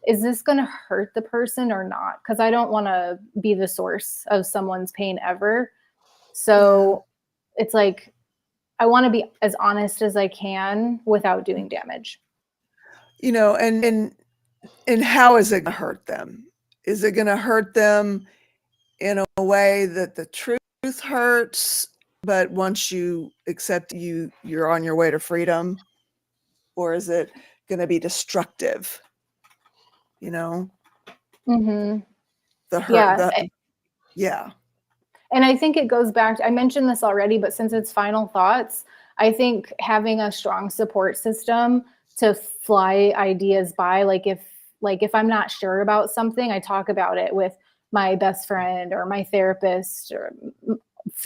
is this going to hurt the person or not? Because I don't want to be the source of someone's pain ever. So it's like, I want to be as honest as I can without doing damage. You know, and how is it going to hurt them? Is it going to hurt them in a way that the truth hurts, but once you accept you're on your way to freedom? Or is it going to be destructive? You know? Mm-hmm. The hurt. Yeah. And I think it goes back to, I mentioned this already, but since it's final thoughts, I think having a strong support system to fly ideas by, like if I'm not sure about something, I talk about it with my best friend or my therapist or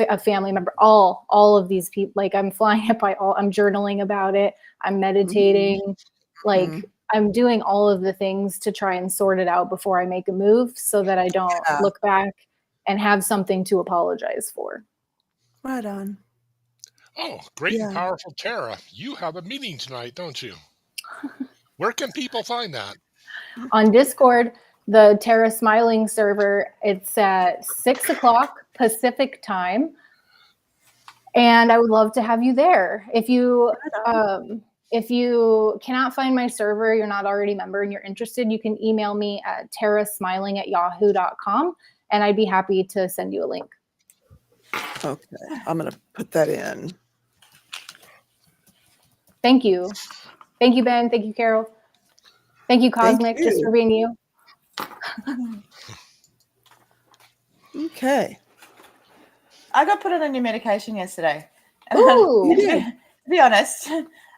a family member, all of these people. Like I'm flying it by I'm journaling about it. I'm meditating, I'm doing all of the things to try and sort it out before I make a move so that I don't look back and have something to apologize for. Right on. Oh, great and powerful Tara. You have a meeting tonight, don't you? Where can people find that? On Discord, the Tara Smiling server, it's at 6:00 Pacific time. And I would love to have you there. If you cannot find my server, you're not already a member and you're interested, you can email me at tarasmiling@yahoo.com and I'd be happy to send you a link. Okay, I'm going to put that in. Thank you. Thank you, Ben. Thank you, Carol. Thank you, Cosmic, just for being you. Okay. I got put on a new medication yesterday. Ooh. To be honest,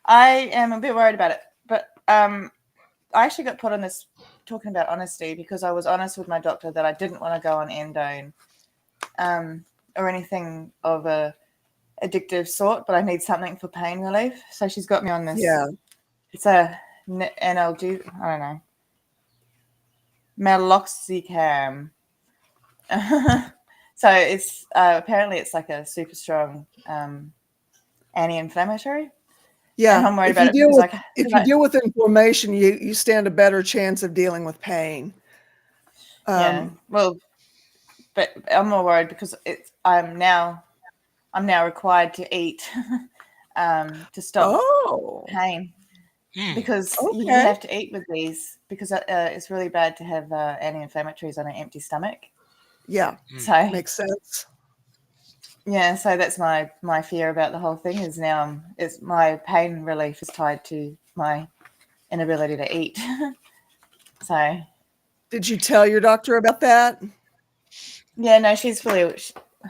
I am a bit worried about it. But I actually got put on this, talking about honesty, because I was honest with my doctor that I didn't want to go on endone or anything of a addictive sort, but I need something for pain relief. So she's got me on this. Yeah. It's a NLG, I don't know, meloxicam. So it's apparently it's like a super strong anti-inflammatory. Yeah, and I'm worried if about it if you deal with inflammation, you stand a better chance of dealing with pain. Well, but I'm more worried because I'm now required to eat to stop pain. Because you have to eat with these because it's really bad to have anti-inflammatories on an empty stomach. Yeah, so makes sense. Yeah, so that's my fear about the whole thing is now it's my pain relief is tied to my inability to eat. So, did you tell your doctor about that? Yeah, no,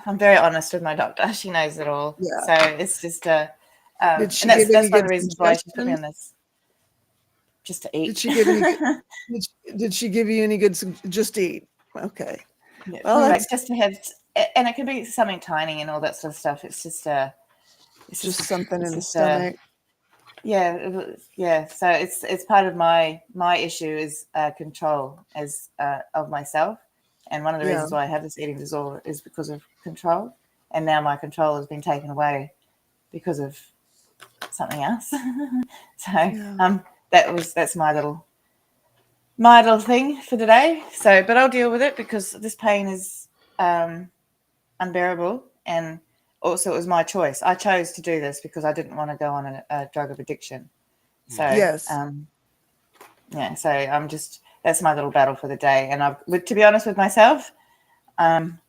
I'm very honest with my doctor. She knows it all. Yeah. So it's just and that's one of the reasons why she put me on this. Just to eat. Did she give any? Did she give you any good? Just to eat. Okay. Yeah, well, it's just to have, and it can be something tiny and all that sort of stuff. It's just something in the stomach. Yeah. So it's part of my issue is control of myself, and one of the reasons why I have this eating disorder is because of control, and now my control has been taken away because of something else. So Yeah. that's my little thing for today. So, but I'll deal with it because this pain is unbearable, and also it was my choice. I chose to do this because I didn't want to go on a drug of addiction. So Yes. yeah, so that's my little battle for the day. And to be honest with myself, I'm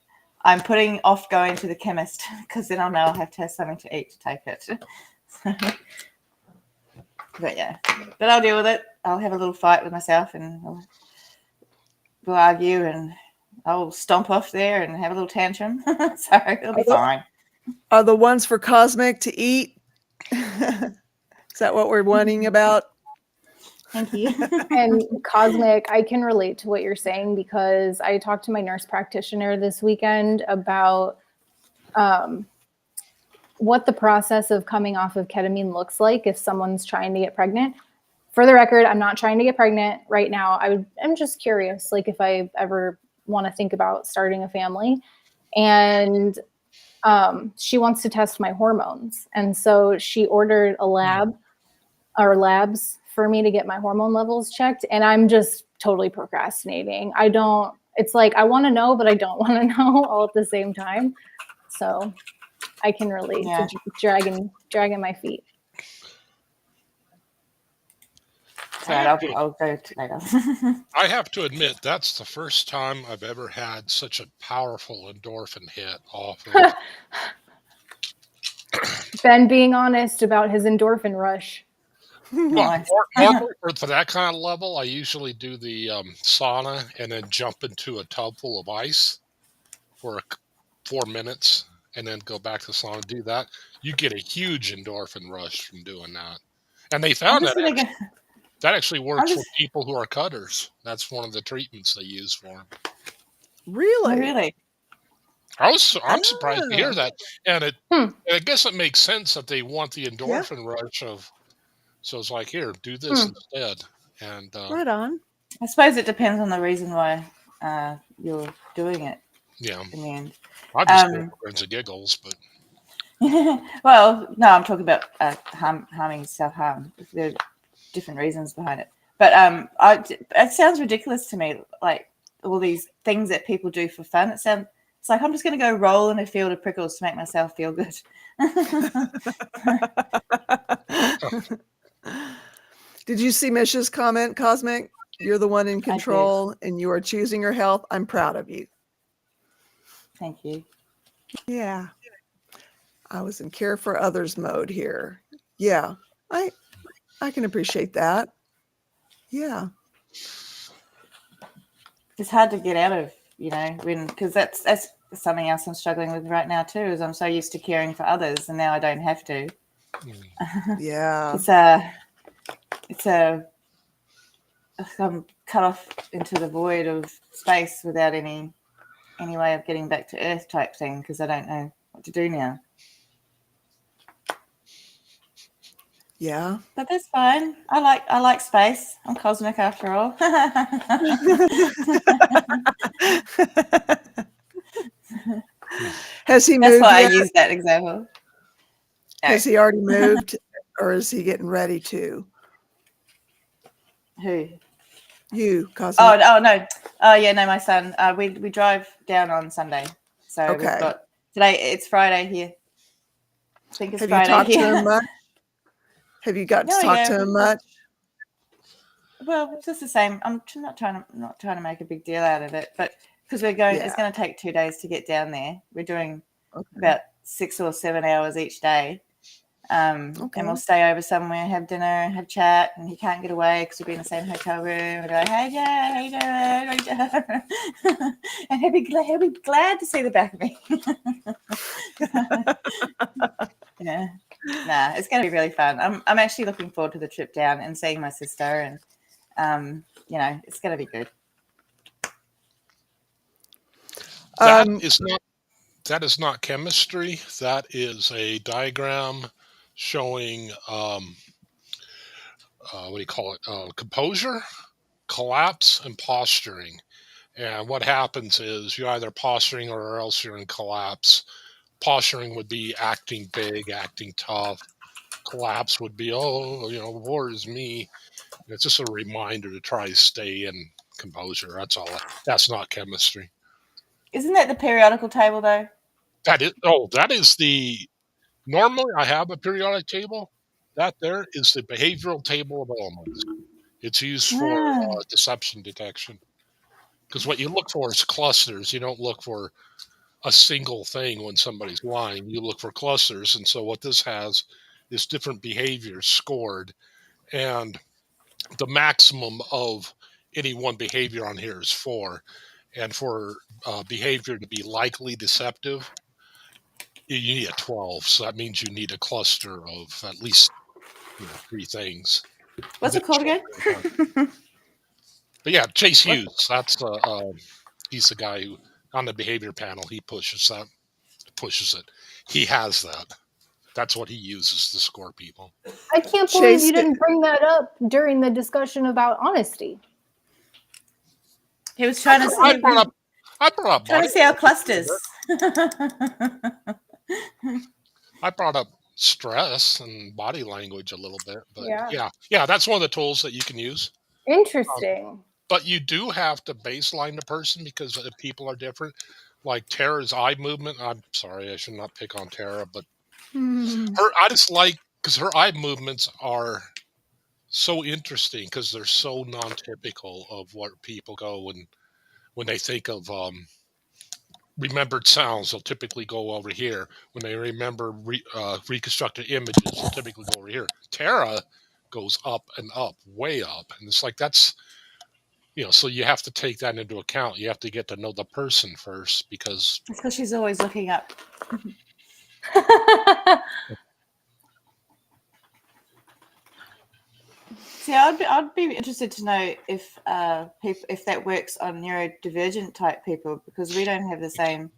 putting off going to the chemist because then I'll know I'll have to have something to eat to take it. But yeah, but I'll deal with it. I'll have a little fight with myself, and we'll argue, and I'll stomp off there and have a little tantrum. So it'll be fine. Are the ones for Cosmic to eat? Is that what we're wanting about? Thank you. And Cosmic, I can relate to what you're saying because I talked to my nurse practitioner this weekend about what the process of coming off of ketamine looks like if someone's trying to get pregnant. For the record, I'm not trying to get pregnant right now. I'm just curious, like if I ever want to think about starting a family. And she wants to test my hormones. And so she ordered a labs for me to get my hormone levels checked. And I'm just totally procrastinating. It's like, I want to know, but I don't want to know all at the same time. So I can relate to dragging my feet. Right, I'll go later. I have to admit, that's the first time I've ever had such a powerful endorphin hit off of. Ben being honest about his endorphin rush. Well, normally for that kind of level, I usually do the sauna and then jump into a tub full of ice for 4 minutes and then go back to the sauna and do that. You get a huge endorphin rush from doing that. And they found that actually works for people who are cutters. That's one of the treatments they use for them. Really? Oh, really? I'm surprised to hear that. And I guess it makes sense that they want the endorphin rush of. So it's like, here, do this instead. And right on. I suppose it depends on the reason why you're doing it. Yeah. In the end. I just do it for grins and giggles, but. Well, no, I'm talking about harming self-harm. There are different reasons behind it. But it sounds ridiculous to me, like all these things that people do for fun. It's like I'm just going to go roll in a field of prickles to make myself feel good. Did you see Misha's comment, Cosmic? You're the one in control and you are choosing your health. I'm proud of you. Thank you. Yeah. I was in care for others mode here. Yeah. I can appreciate that. Yeah. It's hard to get out of, because that's something else I'm struggling with right now too, is I'm so used to caring for others and now I don't have to. Yeah. I'm cut off into the void of space without any way of getting back to Earth type thing because I don't know what to do now. Yeah. But that's fine. I like space. I'm cosmic after all. Has he moved? That's why I use that example. Has he already moved or is he getting ready to? Who? You, Cosmic. Oh no. Oh yeah, no, my son. We drive down on Sunday. So we've got today, it's Friday here. I think it's Friday here. Have you talked to him much? Have you got to talk to him much? Well, it's just the same. I'm not trying to make a big deal out of it, but because we're going, it's going to take 2 days to get down there. We're doing about 6 or 7 hours each day. And we'll stay over somewhere, have dinner, have chat, and he can't get away because we'll be in the same hotel room. And go, hey, Jay, how you doing? How you doing? And he'll be glad to see the back of me. Yeah. Nah, it's going to be really fun. I'm actually looking forward to the trip down and seeing my sister, and it's going to be good. That is not chemistry. That is a diagram showing what do you call it? Composure, collapse, and posturing. And what happens is you're either posturing or else you're in collapse. Posturing would be acting big, acting tough. collapse would be, oh, war is me. It's just a reminder to try to stay in composure. That's all. That's not chemistry. Isn't that the periodical table though? That is the. Normally, I have a periodic table. That there is the behavioral table of elements. It's used for deception detection. Because what you look for is clusters. You don't look for a single thing when somebody's lying. You look for clusters. And so what this has is different behaviors scored. And the maximum of any one behavior on here is 4. And for behavior to be likely deceptive, you need a 12. So that means you need a cluster of at least 3 things. What's it called again? But yeah, Chase Hughes. That's he's the guy who on the behavior panel he pushes it. He has that. That's what he uses to score people. I can't believe you didn't bring that up during the discussion about honesty. He was trying to see. I brought up trying to see our clusters. I brought up stress and body language a little bit, but yeah, that's one of the tools that you can use. Interesting. But you do have to baseline the person because people are different. Like Tara's eye movement. I'm sorry, I should not pick on Tara, but I just like because her eye movements are so interesting because they're so non-typical of what people go when they think of remembered sounds. They'll typically go over here. When they remember reconstructed images, they'll typically go over here. Tara goes up and up, way up, and it's like that's so you have to take that into account. You have to get to know the person first because it's because she's always looking up. See, I'd be interested to know if that works on neurodivergent type people because we don't have the same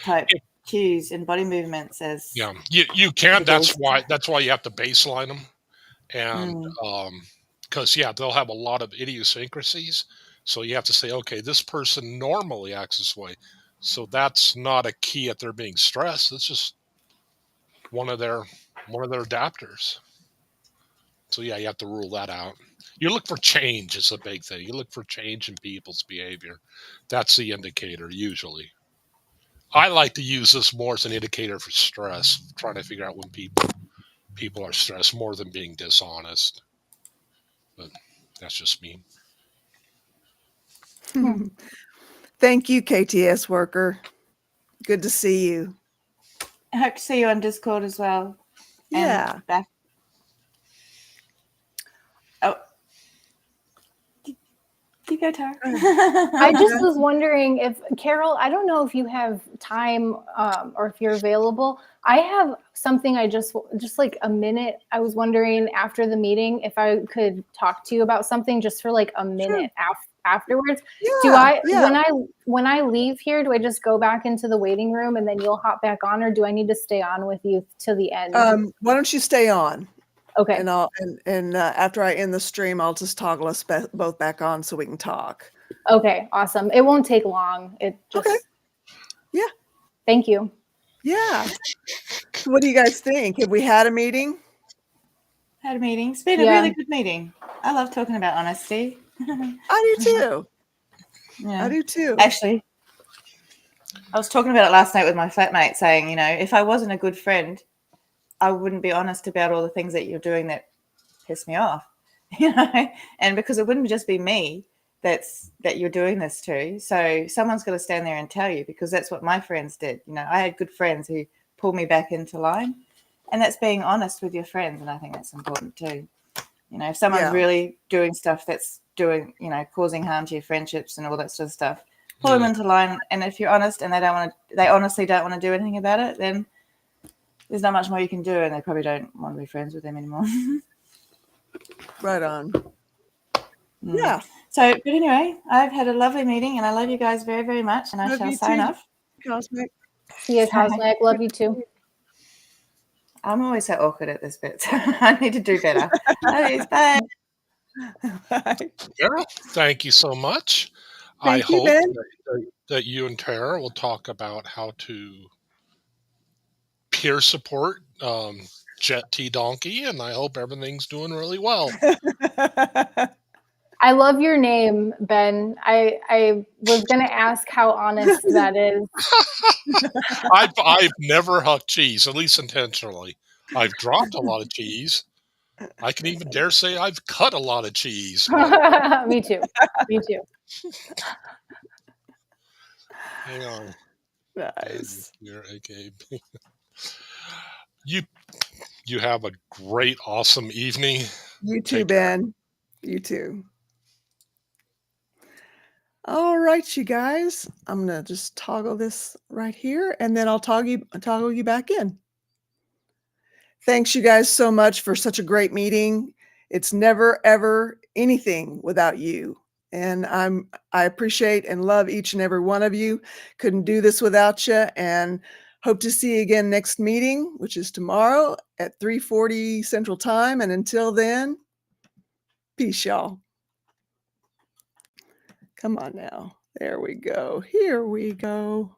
type cues and body movements as you can. That's why you have to baseline them, and because they'll have a lot of idiosyncrasies. So you have to say, okay, this person normally acts this way, so that's not a key at their being stressed. It's just one of their adapters. So you have to rule that out. You look for change is a big thing. You look for change in people's behavior. That's the indicator usually. I like to use this more as an indicator for stress, trying to figure out when people are stressed more than being dishonest. But that's just me. Thank you, KTS worker. Good to see you. I hope to see you on Discord as well. Yeah. Back. Oh. You go, Tara. I just was wondering if, Carol, I don't know if you have time or if you're available. I have something just like a minute. I was wondering after the meeting if I could talk to you about something just for like a minute afterwards. When I leave here, do I just go back into the waiting room and then you'll hop back on, or do I need to stay on with you to the end? Why don't you stay on? Okay. And after I end the stream, I'll just toggle us both back on so we can talk. Okay, awesome. It won't take long. It just Yeah. Thank you. Yeah. So what do you guys think? Have we had a meeting? Had a meeting. It's been a really good meeting. I love talking about honesty. I do too. Yeah. I do too. Actually, I was talking about it last night with my flatmate saying, if I wasn't a good friend, I wouldn't be honest about all the things that you're doing that piss me off, and because it wouldn't just be me that you're doing this to. So someone's got to stand there and tell you, because that's what my friends did. I had good friends who pulled me back into line, and that's being honest with your friends. And I think that's important too. If someone's really doing stuff that's doing, causing harm to your friendships and all that sort of stuff, pull them into line. And if you're honest and they honestly don't want to do anything about it, then there's not much more you can do, and they probably don't want to be friends with them anymore. Right on. Yeah. So, but anyway, I've had a lovely meeting, and I love you guys very, very much, and I shall sign off. Cosmic. See you, Cosmic. Love you too. I'm always so awkward at this bit, so I need to do better. Bye. Bye. Tara, thank you so much. Thank you, hope Ben. that you and Tara will talk about how to peer support Jet T Donkey, and I hope everything's doing really well. I love your name, Ben. I was going to ask how honest that is. I've never hucked cheese, at least intentionally. I've dropped a lot of cheese. I can even dare say I've cut a lot of cheese. But Me too. Me too. hang on. Nice. You're okay. You have a great, awesome evening. You too, Take care. Ben. You too. All right, you guys. I'm gonna just toggle this right here, and then I'll toggle you back in. Thanks, you guys, so much for such a great meeting. It's never ever anything without you, and I appreciate and love each and every one of you. Couldn't do this without you, and hope to see you again next meeting, which is tomorrow at 3:40 Central Time. And until then, peace, y'all. Come on now. There we go. Here we go.